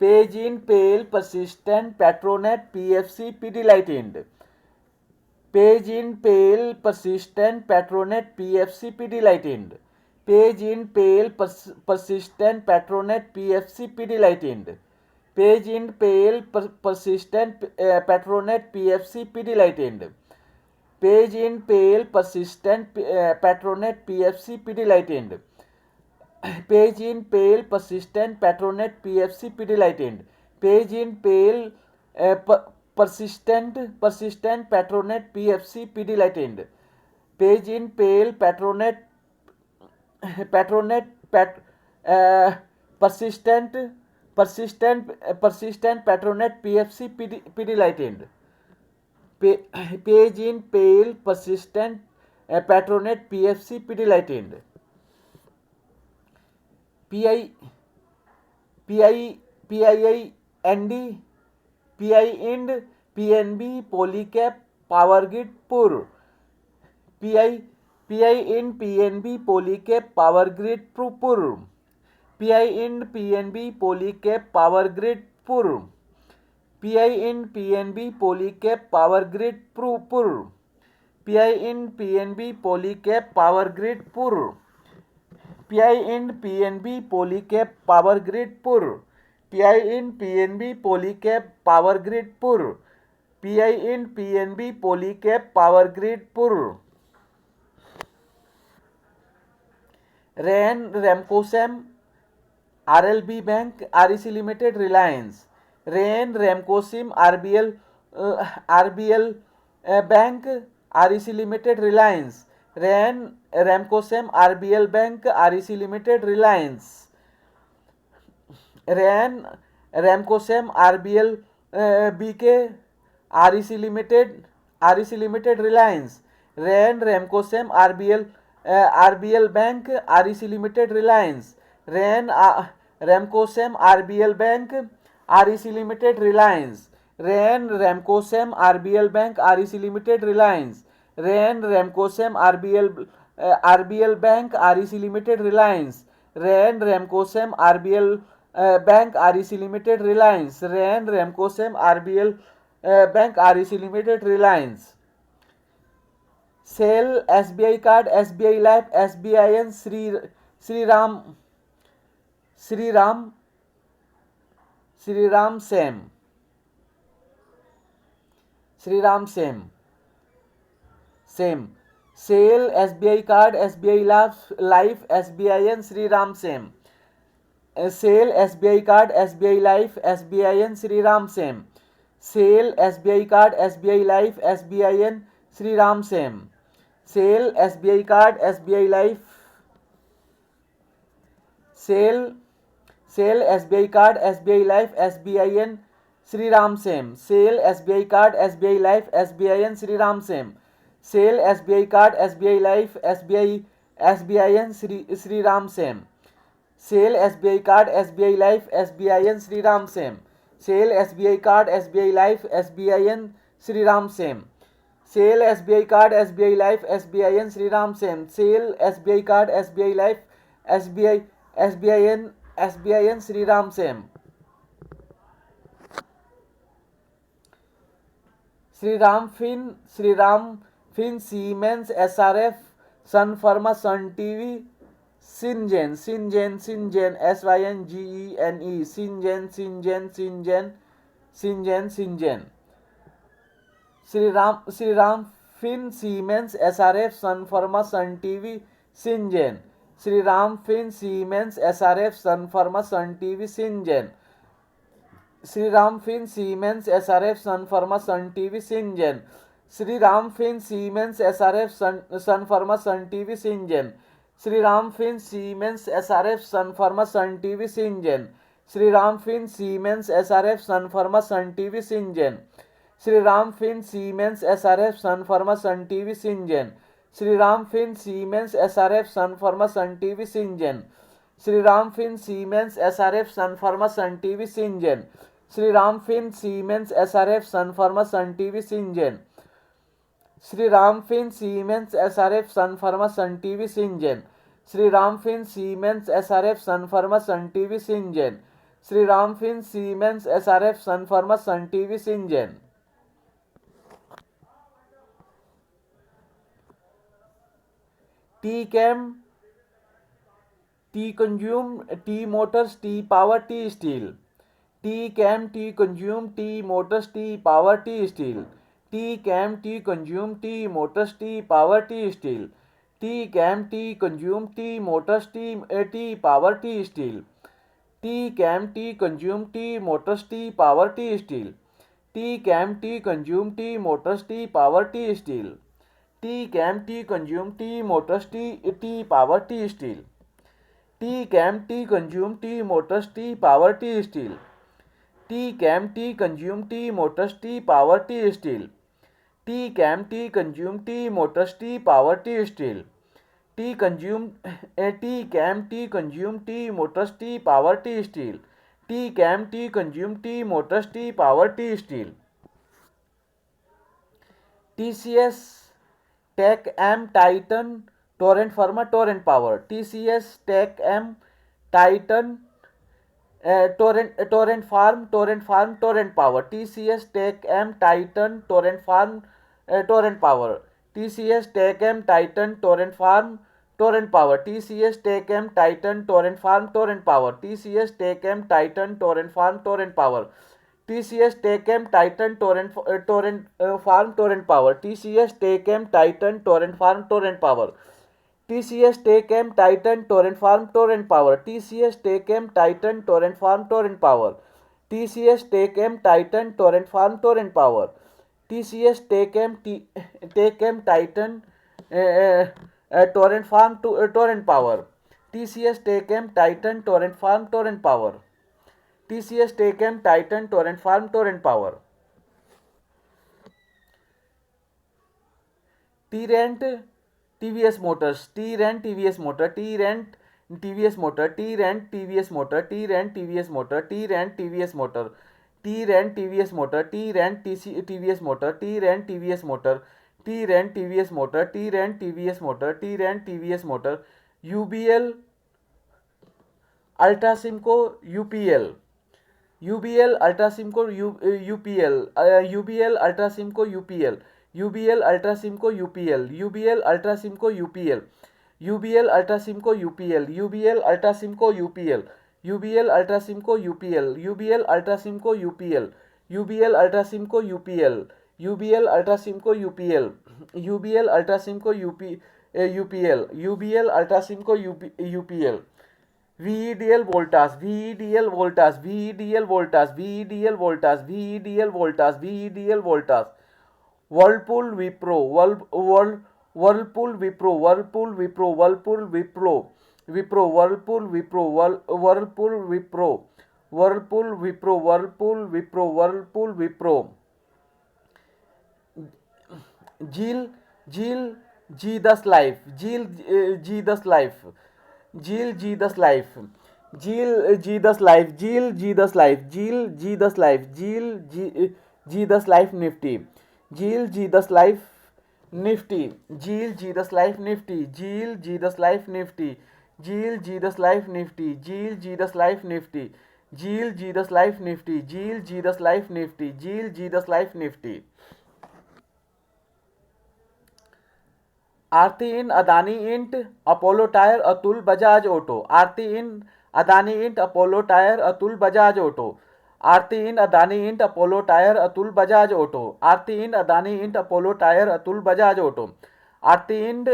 page in PEL persistent Petronet PFC Pidilite ind, page in PEL persistent Petronet PFC Pidilite ind, page in PEL persistent Petronet PFC Pidilite ind, page in PEL persistent Petronet PFC Pidilite ind, page in PEL persistent Petronet PFC Pidilite ind, page in PEL persistent Petronet PFC Pidilite ind, page in PEL persistent Petronet PFC Pidilite ind, page in PEL Petronet persistent Petronet PFC Pidilite ind, page in PEL persistent Petronet PFC Pidilite ind, PIND PI ind PNB Polycab power grid पूर्व, PI ind PNB Polycab power grid पूर्व, PI ind PNB Polycab power grid पूर्व, PI ind PNB Polycab power grid पूर्व, PI ind PNB Polycab power grid पूर्व, PI ind PNB Polycab power grid पूर्व, PI ind PNB Polycab power grid पूर्व, PI ind PNB Polycab power grid पूर्व, rain Ramcocem RLB bank REC limited Reliance, rain Ramcocem RBL bank REC limited Reliance, rain Ramcocem RBL bank REC limited Reliance, rain Ramcocem RBL BK REC limited Reliance, rain Ramcocem RBL bank REC limited Reliance, rain Ramcocem RBL bank REC limited Reliance, rain Ramcocem RBL bank REC limited Reliance, rain Ramcocem RBL bank REC limited Reliance, rain Ramcocem RBL bank REC limited Reliance, rain Ramcocem RBL bank REC limited Reliance, cell SBI card SBI life SBIN Shriram same SAIL SBI card SBI life SBIN Shriram same, SAIL SBI card SBI life SBIN Shriram same, SAIL SBI card SBI life SBIN Shriram same, SAIL SBI card SBI life SAIL SBI card, SBI life, SBIN Shriram same, cell SBI card, SBI life, SBIN Shriram same, cell SBI card, SBI life, SBIN Shriram same, cell SBI card, SBI life, SBIN Shriram same, cell SBI card, SBI life, SBIN Shriram same, cell SBI card, SBI life, SBIN Shriram same, cell SBI card, SBI life, SBIN Shriram cem, Shriram fin Siemens SRF sun pharma sun TV Syngene SYNGENE Syngene Shriram fin Siemens SRF sun pharma sun TV Syngene, Shriram fin Siemens SRF sun pharma sun TV Syngene, Shriram fin Siemens SRF sun pharma sun TV Syngene, Shriram fin Siemens SRF sun pharma sun TV Syngene, Shriram fin Siemens SRF sun pharma sun TV Syngene, Shriram fin Siemens SRF sun pharma sun TV Syngene, Shriram fin Siemens SRF sun pharma sun TV Syngene, Shriram fin Siemens SRF sun pharma sun TV Syngene, Shriram fin Siemens SRF sun pharma sun TV Syngene, Shriram fin Siemens SRF sun pharma sun TV Syngene, Shriram fin Siemens SRF sun pharma sun TV Syngene, Shriram fin Siemens SRF sun pharma sun TV Syngene, Shriram fin Siemens SRF sun pharma sun TV Syngene, T chem, T consume, T motors, T power, T steel, T chem, T consume, T motors, T power, T steel, T chem, T consume, T motors, T power, T steel, T chem, T consume, T motors, T power, T steel, T chem, T consume, T motors, T power, T steel, T chem, T consume, T motors, T power, T steel, T chem, T consume, T motors, T power, T steel, T chem, T consume, T motors, T power, T steel, T chem, T consume, T motors, T power, T steel, T chem, T consume, T motors, T power, T steel, T consume, T chem, T consume, T motors, T power, T steel, T chem, T consume, T motors, T power, T steel, TCS tech M Titan Torrent pharma Torrent power, TCS tech M Titan Torrent pharm Torrent power, TCS tech M Titan Torrent pharm Torrent power, TCS tech M Titan Torrent pharm Torrent power, TCS tech M Titan Torrent pharm Torrent power, TCS tech M Titan Torrent pharm Torrent power, TCS tech M Titan Torrent pharm Torrent power, TCS tech M Titan Torrent pharm Torrent power, TCS tech M Titan Torrent pharm Torrent power, TCS tech M Titan Torrent pharm Torrent power, TCS tech M Titan Torrent pharm Torrent power, TCS tech M Titan Torrent pharm Torrent power, TCS tech M Titan Torrent pharm Torrent power, TCS tech M Titan Torrent pharm Torrent power, Trent TVS motors, Trent TVS motor, Trent TVS motor, Trent TVS motor, Trent TVS motor, Trent TVS motor, Trent TVS motor, Trent TVS motor, Trent TVS motor, Trent TVS motor, Trent TVS motor, Trent TVS motor, UBL Ultracemco UPL, UBL Ultracemco UPL, UBL Ultracemco UPL, UBL Ultracemco UPL, UBL Ultracemco UPL, UBL Ultracemco UPL, UBL Ultracemco UPL, UBL Ultracemco UPL, UBL Ultracemco UPL, UBL Ultracemco UPL, UBL Ultracemco UPL, UBL Ultracemco UPL, UBL Ultracemco UPL, VEDL Voltas, VEDL Voltas, VEDL Voltas, VEDL Voltas, VEDL Voltas, VEDL Voltas, Whirlpool Wipro, Whirlpool Wipro, Whirlpool Wipro, Whirlpool Wipro, Wipro Whirlpool Wipro Whirlpool Wipro Whirlpool Wipro Whirlpool Wipro Whirlpool Wipro झील झील जी दस लाइफ झील जी दस लाइफ झील जी दस लाइफ झील जी दस लाइफ झील जी दस लाइफ झील जी दस लाइफ झील जी दस लाइफ निफ्टी झील जी दस लाइफ निफ्टी झील जी दस लाइफ निफ्टी झील जी दस लाइफ निफ्टी झील जी दस लाइफ निफ्टी झील जी दस लाइफ निफ्टी झील जी दस लाइफ निफ्टी झील जी दस लाइफ निफ्टी झील जी दस लाइफ निफ्टी आरती इन Adani int Apollo tyre Atul Bajaj auto Aarti इन Adani int Apollo tyre Atul Bajaj auto Aarti इन Adani int Apollo tyre Atul Bajaj auto Aarti इन Adani int Apollo tyre Atul Bajaj auto Aarti end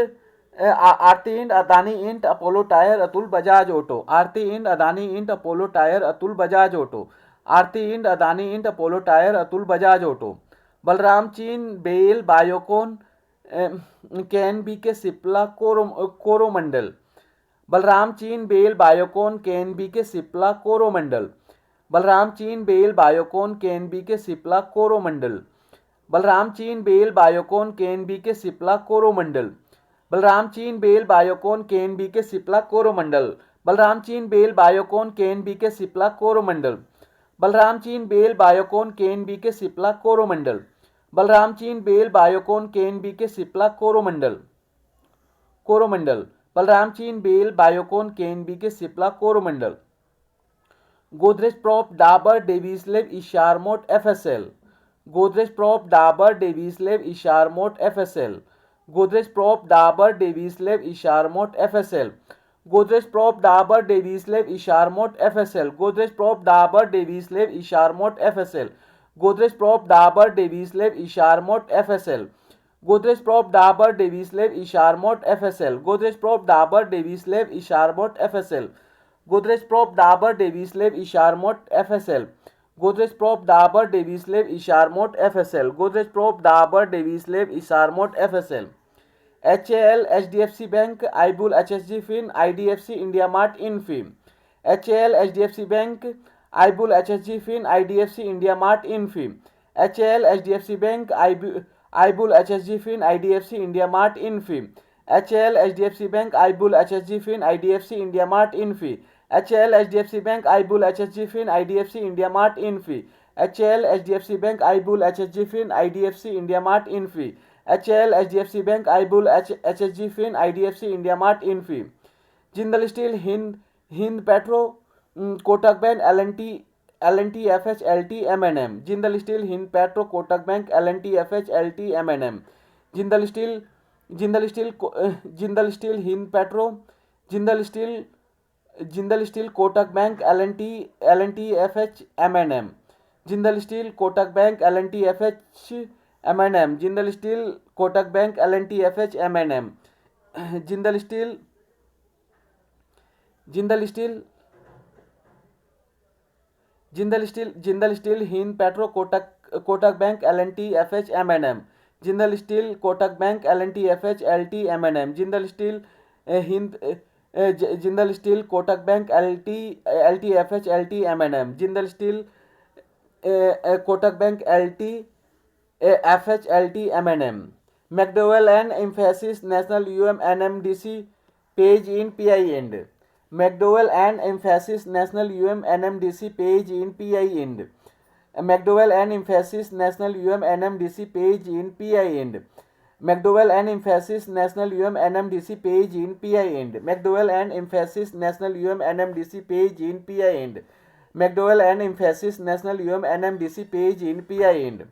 Aarti end Adani int Apollo tyre Atul Bajaj auto Aarti end Adani int Apollo tyre Atul Bajaj auto Aarti end Adani int Apollo tyre Atul Bajaj auto Balram चीन BEL Biocon can B K Cipla Coromandel Balram चीन BEL Biocon can B K Cipla Coromandel Balram चीन BEL Biocon can B K Cipla Coromandel Balram चीन BEL Biocon can B K Cipla Coromandel Balram चीन BEL Biocon can B K Cipla Coromandel Balram चीन BEL Biocon can B K Cipla Coromandel Balram चीन BEL Biocon can B K Cipla Coromandel Balram चीन BEL Biocon can B K Cipla Coromandel Coromandel Balram चीन BEL Biocon can B K Cipla Coromandel Godrej prop Dabur डेविसलेव Eicher mot FSL Godrej prop Dabur डेविसलेव Eicher mot FSL Godrej prop Dabur डेविसलेव Eicher mot FSL Godrej prop Dabur डेविसलेव Eicher mot FSL Godrej prop Dabur डेविसलेव Eicher mot FSL Godrej prop Dabur डेविसलेव Eicher mot FSL Godrej prop Dabur डेविसलेव Eicher mot FSL Godrej prop Dabur डेविसलेव Eicher mot FSL Godrej prop Dabur डेविसलेव Eicher mot FSL Godrej prop Dabur डेविसलेव Eicher mot FSL Godrej prop Dabur डेविसलेव Eicher mot FSL HAL HDFC bank आईबुल HSG fin IDFC India mart इनफिम HAL HDFC bank आईबुल HSG fin IDFC India mart इनफिम HAL HDFC bank आईबुल HSG fin IDFC India mart इनफिम HAL HDFC bank आईबुल HSG fin IDFC India mart Infy HAL HDFC bank आईबुल HSG fin IDFC India mart Infy HAL HDFC bank आईबुल HSG fin IDFC India mart Infy HAL HDFC bank आईबुल HSG fin IDFC India mart Infy Jindal steel Hind petro Kotak bank L&T FH LT M&M Jindal steel Hind petro Kotak bank L&T FH LT M&M Jindal steel Hind petro Jindal steel Kotak bank L&T FH M&M Jindal steel Kotak bank L&T FH M&M Jindal steel Kotak bank L&T FH M&M Jindal steel Hind petro Kotak bank L&T FH M&M Jindal steel Kotak bank L&T FH LT M&M Jindal steel Jindal steel Kotak bank LT FH LT M&M Jindal steel Kotak bank LT FH LT M&M McDowell and Emphasis National NMDC page in PI end McDowell and Emphasis National NMDC page in PI end McDowell and Emphasis National NMDC page in PI end McDowell and Emphasis National NMDC page in PI end McDowell and Emphasis National NMDC page in PI end McDowell and Emphasis National NMDC page in PI end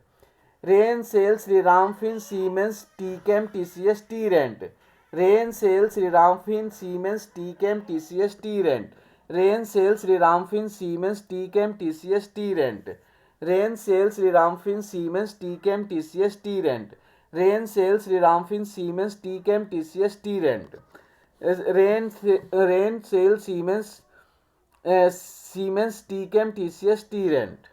Rain sales Sri Ramfin Siemens TChem TCS T-Rent Rain sales Sri Ramfin Siemens TChem TCS T-Rent Rain sales Sri Ramfin Siemens TChem TCS T-Rent Rain sales Sri Ramfin Siemens TChem TCS T-Rent Rain sales Sri Ramfin Siemens TChem TCS T-Rent Rain sales Siemens TChem TCS T-Rent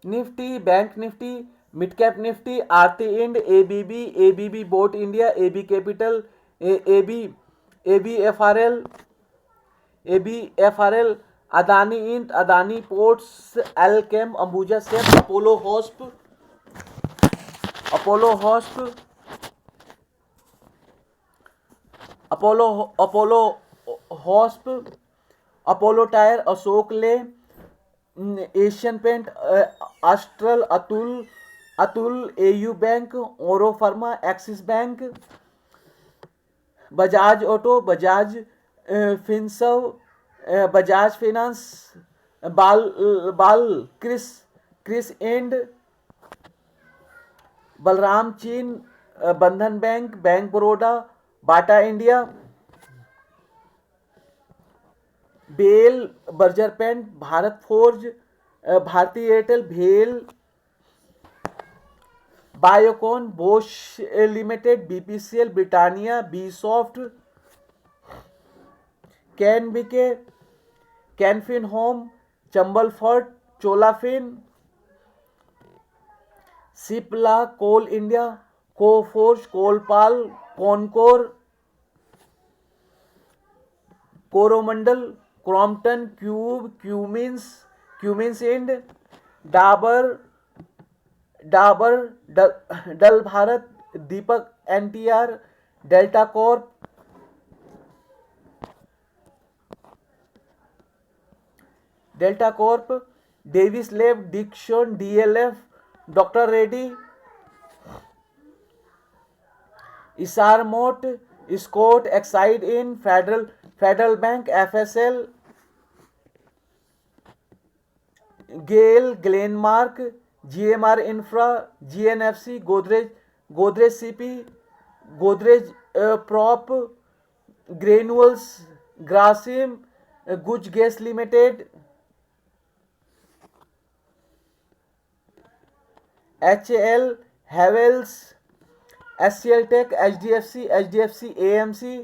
Nifty, bank Nifty, mid cap Nifty, Aarti end, ABB boat India, AB capital, AB ABFRL, ABFRL, Adani ind, Adani ports, Alkem, Ambuja सेफ, Apollo hosp, Apollo Apollo hosp, Apollo tyre, Ashok ले, Asian paint, Astral, Atul, AU bank, Auro pharma, Axis bank, Bajaj auto, Bajaj Finserv, Bajaj finance, बाल बाल क्रिस एंड, बलराम चीन, Bandhan bank, bank Baroda, Bata India, BEL, Berger paint, Bharat forge, Bharti Airtel, भेल, Biocon, Bosch limited, BPCL, Britannia, B soft, can BK, can fin home, Chambal fort, चोलाफिन, Cipla, coal India, Coforge, Colpal, Concor, Coromandel, Crompton, Cummins ind, Dabur dull Bharat, Deepak NTR, Delta corp, Divis lab, Dixon, DLF, doctor Reddy, Eicher mot, Scott Exide in, federal bank, FSL, Gayle, Glenmark, GMR infra, GNFC, Godrej CP, Godrej prop, granules, Grasim, Guj gas limited, HAL, Havells, HCL tech, HDFC AMC,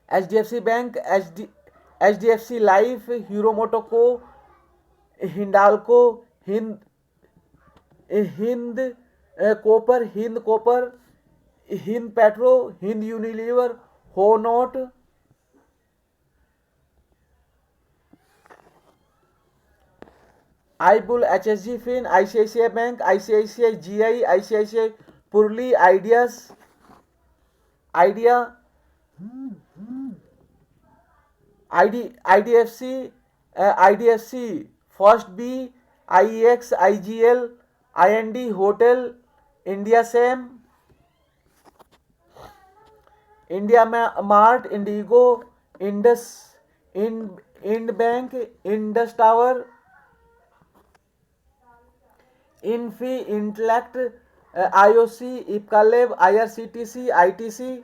HDFC bank, HDFC life, Hero मोटोको, Hindalco, Hind copper, Hind petro, Hind Unilever, होनोट, आईबुल, HSG fin, ICICI bank, ICICI GI, ICICI पुरली, Idea, IDFC first B, IX, IGL, IND hotel, India सेम, India mart, IndiGo, ind bank, Indus tower, Infy, Intellect, IOC, इप्कालेब, IRCTC, ITC,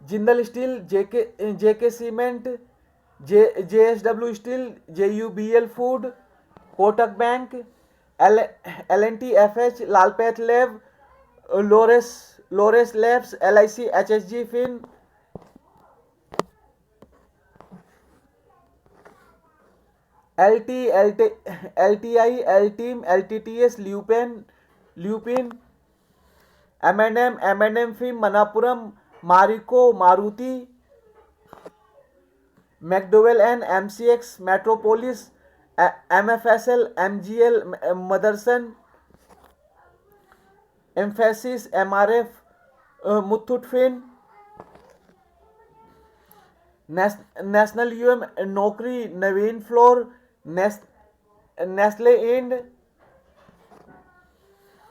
Jindal steel, JK cement, JSW steel, JUBL food, Kotak bank, LNT FH, Lal path lab, Laurus labs, LIC, HSG fin, LTI, LTIM, LTTS, Lupin, MNM fin, Manappuram, Marico, Maruti, McDowell and MCX, Metropolis, MFSL, MGL, Motherson, Mphasis, MRF, Muthoot fin, national UM, Naukri, Naveen fluor, Nestle ind,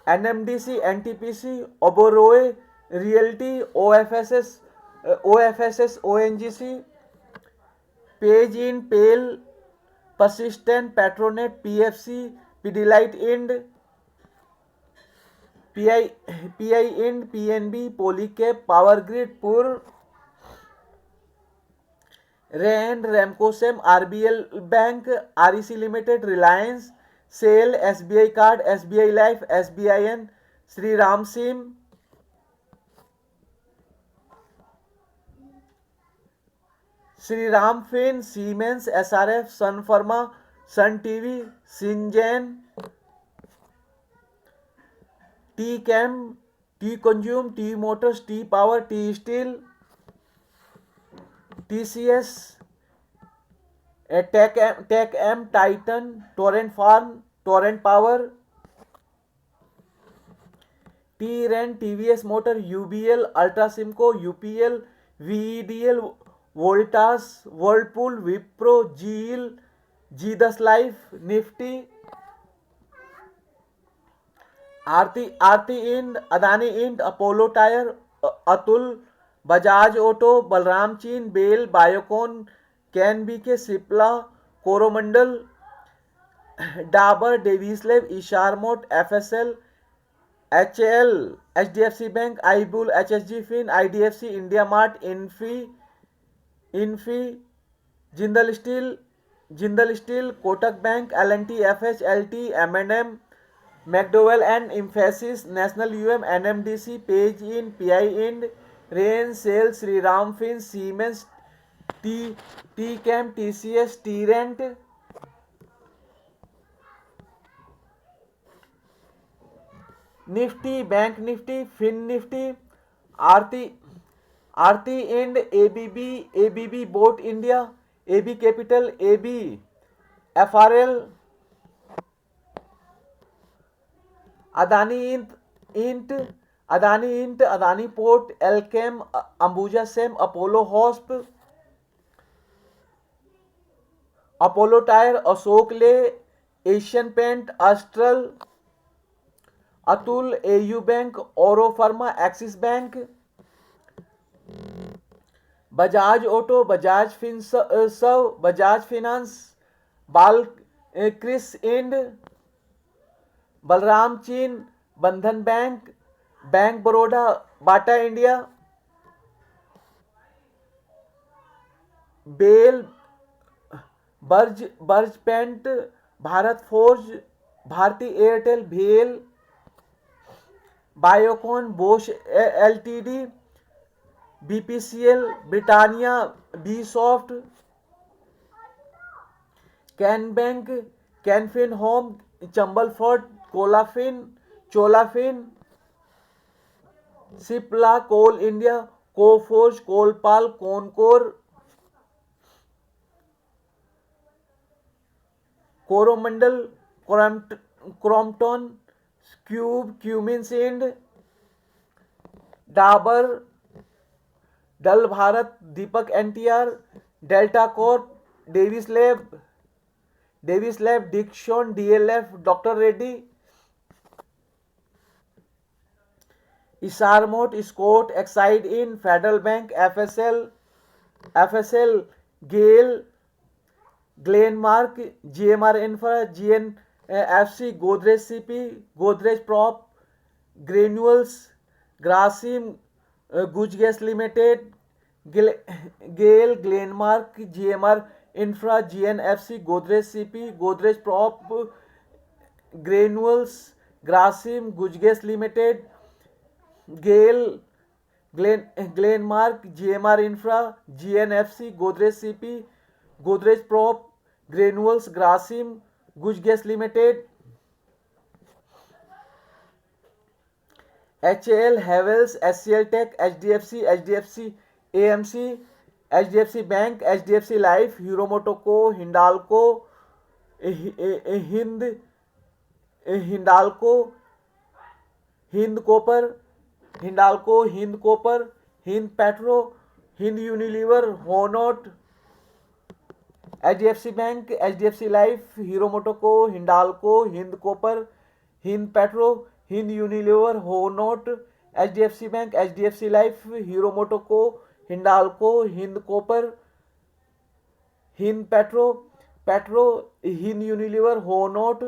NMDC, NTPC, Oberoi realty, OFSS, ONGC, page in, PEL, persistent, Petronet, PFC, Pidilite ind, PI ind, PNB, Polycab, power grid, पुर, रैंड, Ramcocem, RBL bank, REC limited, Reliance, cell, SBI card, SBI life, SBIN, Shri Ram सिम, Shriram fin, Siemens, SRF, sun pharma, sun TV, Syngene, T chem, T consume, T motors, T power, T steel, TCS, tech M, Titan, Torrent pharm, Torrent power, Trent, TVS motor, UBL, Ultracemco, UPL, VEDL, Voltas, Whirlpool, Wipro, Zeel, जी10 life, Nifty, Aarti end, Adani end, Apollo tyre, Atul, Bajaj auto, Balram चीन, BEL, Biocon, can B K, Cipla, Coromandel, Dabur, Davis lab, Eicher mot, FSL, HL, HDFC bank, आईबुल, HSG fin, IDFC, India mart, Infy, Jindal steel, Kotak bank, LNT, FH, LT, एम&एम, McDowell and emphasis, national UM, NMDC, page in, PI end, rain, SAIL, Shriram fin, Siemens, T chem, TCS, Trent, Nifty, bank Nifty, fin Nifty, Aarti Aarti end, ABB boat India, AB capital, AB FRL, int Adani port, Alkem, Ambuja same, Apollo hosp, Apollo tyre, Ashok ले, Asian paint, Astral, Atul, AU bank, Auro pharma, Axis bank, Bajaj auto, Bajaj Bajaj finance, Bal Kris ind, Balram चीन, Bandhan bank, bank Baroda, Bata India, BEL, Berger paint, Bharat forge, Bharti Airtel, भेल, Biocon, Bosch LTD, BPCL, Britannia, B soft, can bank, can fin home, Chambal fort, चोलाफिन, Cipla, coal India, Coforge, Colpal, Concor, Coromandel, Crompton, Cummins ind, Dabur, dull Bharat, Deepak NTR, Delta corp, Divis lab, Dixon, DLF, doctor Reddy, Eicher mot, Scott, Exide in, federal bank, FSL, Gayle, Glenmark, GMR infra, GNFC, Godrej CP, Godrej prop, granules, Grasim, Guj gas limited, GAIL, Glenmark, GMR infra, GNFC, Godrej CP, Godrej prop, granules, Grasim, Guj gas limited, GAIL, Glenmark, GMR infra, GNFC, Godrej CP, Godrej prop, granules, Grasim, Guj gas limited, HAL, Havells, HCL tech, HDFC AMC, HDFC bank, HDFC life, Hero मोटोको, Hindalco, Hind copper, Hind petro, Hind Unilever, Honaut, HDFC bank, HDFC life, Hero मोटोको, Hindalco, Hind copper, Hind petro, Hind Unilever, Honaut, HDFC bank, HDFC life, Hero मोटोको, Hindalco, Hind copper, Hind petro, Hind Unilever, Honaut,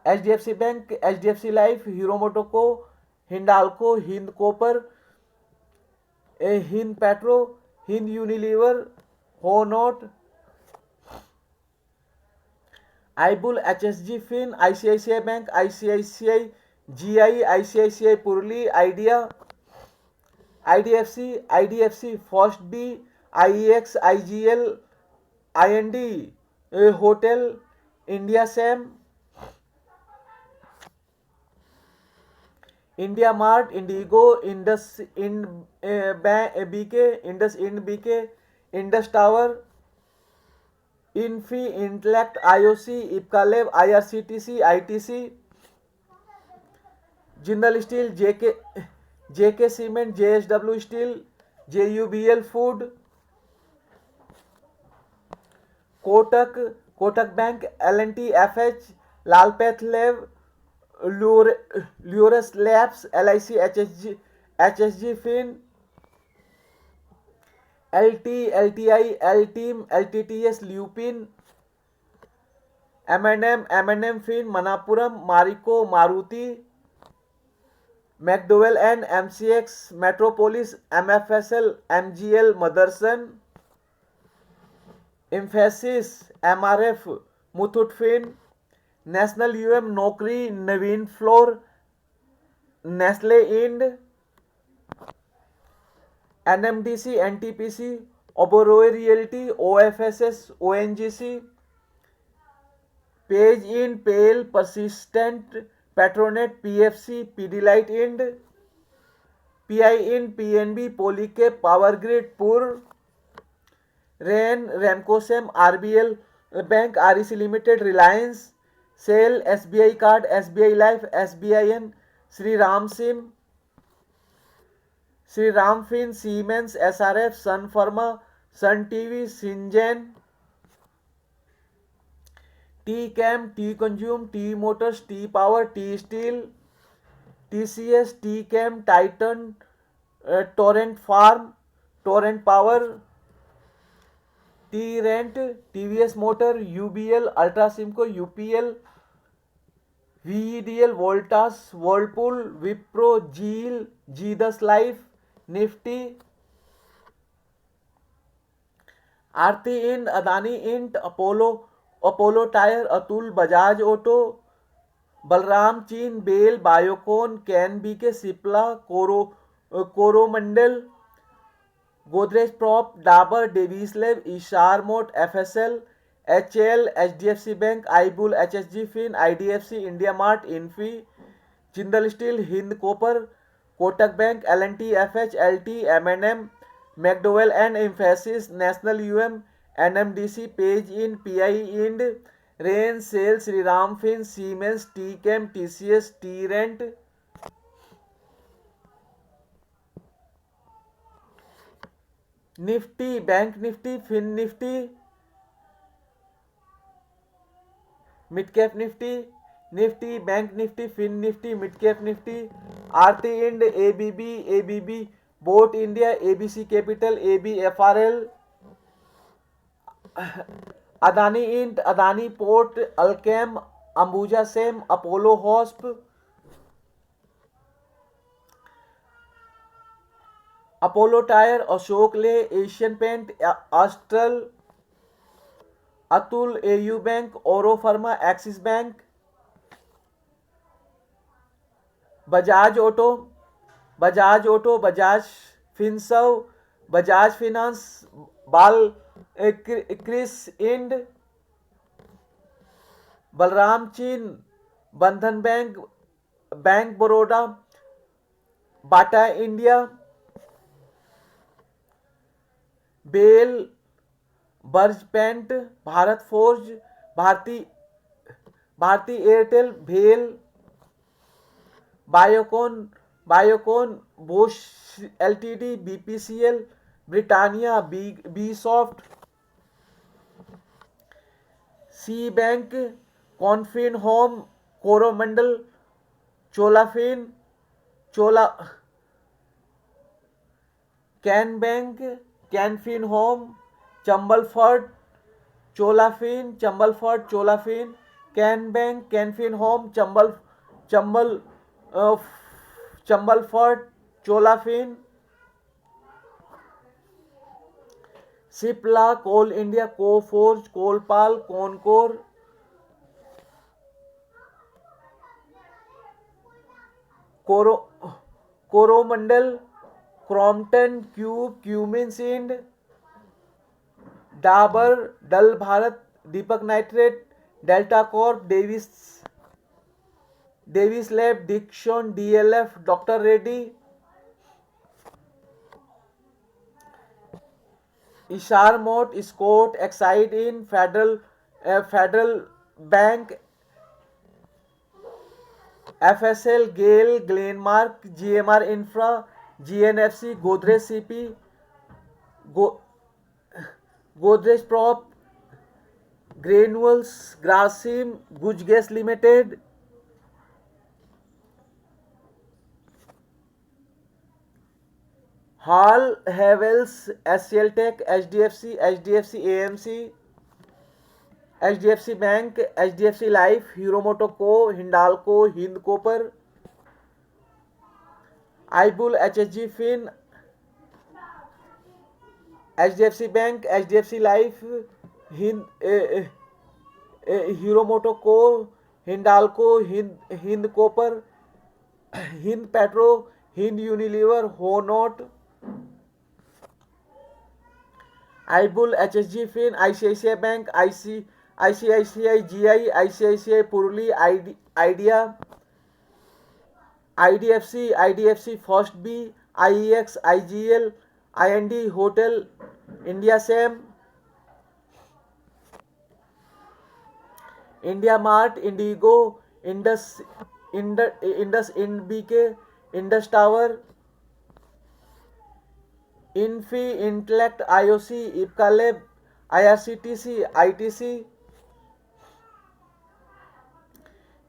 HDFC bank, HDFC life, Hero मोटोको, Hindalco, Hind copper, Hind petro, Hind Unilever, होनोट, आईबुल, HSG fin, ICICI bank, ICICI GI, ICICI पुरली, Idea, IDFC, first B, IEX IGL IND hotel India cem India mart Indigo Indus ind BK Indus ind BK Indus tower Infy Intellect IOC Ipca lab IRCTC ITC Jindal steel JK cement JSW steel JUBL food Kotak bank L&T FH Lal path lab Laurus labs LIC HSG fin LTI L-Team LTTS Lupin M&M fin Manappuram Marico Maruti McDowell and MCX Metropolis MFSL MGL Motherson Mphasis MRF Muthoot fin national Naukri Naveen fluor Nestle ind NMDC NTPC Oberoi realty OFSS ONGC page in PEL persistent Petronet PFC Pidilite ind PI in PNB Polycab power grid पुर Ramco cem RBL bank REC limited Reliance SAIL SBI card SBI life SBIN Shri Ram fin Siemens SRF sun pharma sun TV Syngene T chem T consume T motors T power T steel TCS T chem Titan Torrent pharm Torrent power Trent TVS motor UBL Ultracemco UPL VEDL Voltas Whirlpool Wipro Zeel G10 life Nifty Aarti end Adani int Apollo tyre Atul Bajaj auto Balram चीन BEL Biocon can BK Cipla Coromandel Godrej prop Dabur Davis lab Eicher mot FSL HAL HDFC bank आईबुल HSG fin IDFC India mart Infy Jindal steel Hind copper Kotak bank L&T FH LT M&M McDowell and emphasis national NMDC page in PI ind rain SAIL Shriram fin Siemens T chem TCS Trent Nifty bank Nifty fin Nifty mid cap Nifty bank Nifty fin Nifty mid cap Nifty Aarti ind ABB boat India ABC capital ABFRL Adani int Adani port Alkem Ambuja same Apollo hosp Apollo tyre Ashok ले Asian paint Astral Atul AU bank Auro pharma Axis bank Bajaj auto Bajaj Finserv Bajaj finance Bal Kris ind Balram चीन Bandhan bank Baroda Bata India BEL Berger paint Bharat forge Bharti Airtel भेल Biocon Bosch LTD BPCL Britannia B soft C bank can fin home Coromandel Chola can bank can fin home Chambal Chola fin can bank can fin home Chambal fert चोलाफिन Cipla coal India Coforge Colpal Concor Coromandel Crompton Cummins ind Dabur, dull Bharat, Deepak nitrate, delta corp, Divis lab, Dixon, DLF, doctor Reddy, Eicher mot, Scott, Exide in, federal bank, FSL, Gayle, Glenmark, GMR infra, GNFC, Godrej CP, Godrej prop, granules, Grasim, Guj gas limited, HAL Havells, SCL tech, HDFC AMC, HDFC bank, HDFC life, Hero मोटोको, Hindalco, Hind copper, Ibull, HSG fin, HDFC bank, HDFC life, Hind Hero मोटोको, Hindalco, Hind copper, Hind petro, Hind Unilever, होनोट, आईबुल, HSG fin, ICICI bank, ICICI GI, ICICI पुरली, Idea, IDFC first B, IEX, IGL, IND hotel, India cem, India mart, Indigo, Indus ind BK, Indus tower, Infy, Intellect, IOC, Ipca lab, IRCTC, ITC,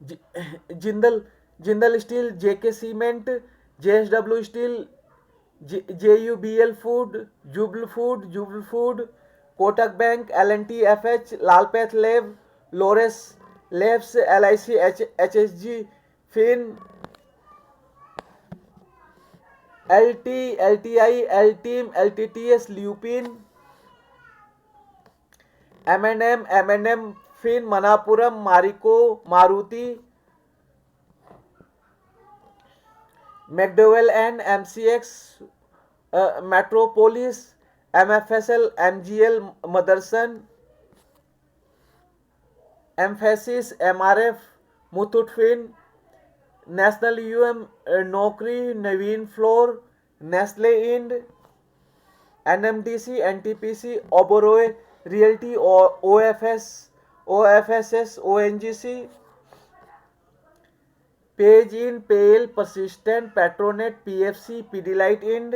Jindal steel, JK cement, JSW steel, JUBL food, Jubl food, Kotak bank, LNT FH, Lal path lab, Laurus labs, LIC, HSG fin, LTI, LTIM, LTTS, Lupin, MNM fin, Manappuram, Marico, Maruti, McDowell and MCX, Metropolis, MFSL, MGL, Motherson, Mphasis, MRF, Muthoot fin, national UM, Naukri, Naveen fluor, Nestle ind, NMDC, NTPC, Oberoi realty, OFSS, ONGC, page in, PEL, persistent, Petronet, PFC, Pidilite ind,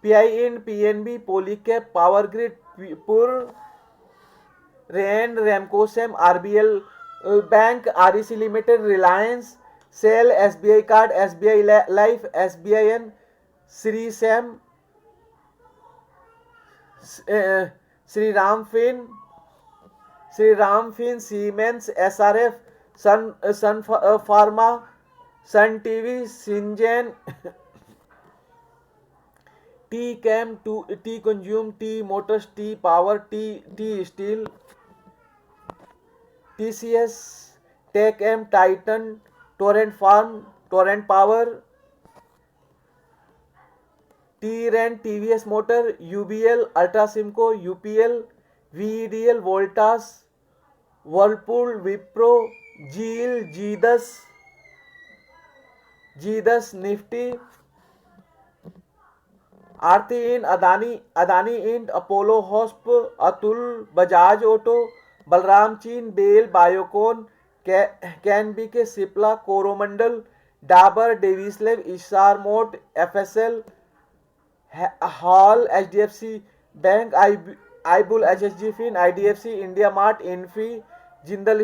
PI ind, PNB, Polycab, power grid, पुर, rain, Ramco cem, RBL bank, REC limited, Reliance, cell, SBI card, SBI life, SBIN, Shri cem, Shri Ram fin, Siemens, SRF, sun pharma, sun TV, Syngene, T chem, T consume, T motors, T power, T steel, TCS, tech M, Titan, Torrent pharm, Torrent power, T rent, TVS motor, UBL, Ultracemco, UPL, VEDL, Voltas, Whirlpool, Wipro, Zeel, जी10, Nifty, Aarti end, Adani end, Apollo hosp, Atul, Bajaj auto, Balram चीन, BEL, Biocon, can BK, Cipla, Coromandel, Dabur, Davis lab, Eicher mot, FSL, HAL, HDFC bank, आईबुल, HSG fin, IDFC, India mart, Infy, Jindal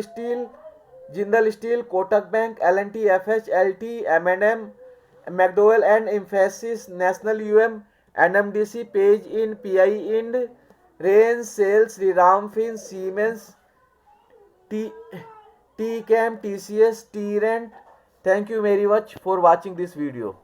steel, Kotak bank, LNT FH, LT, MNM, McDowell and emphasis, national UM, NMDC, page in, PI end, rain, SAIL, Shriram fin, Siemens, T chem, TCS, T rent. Thank you very much for watching this video.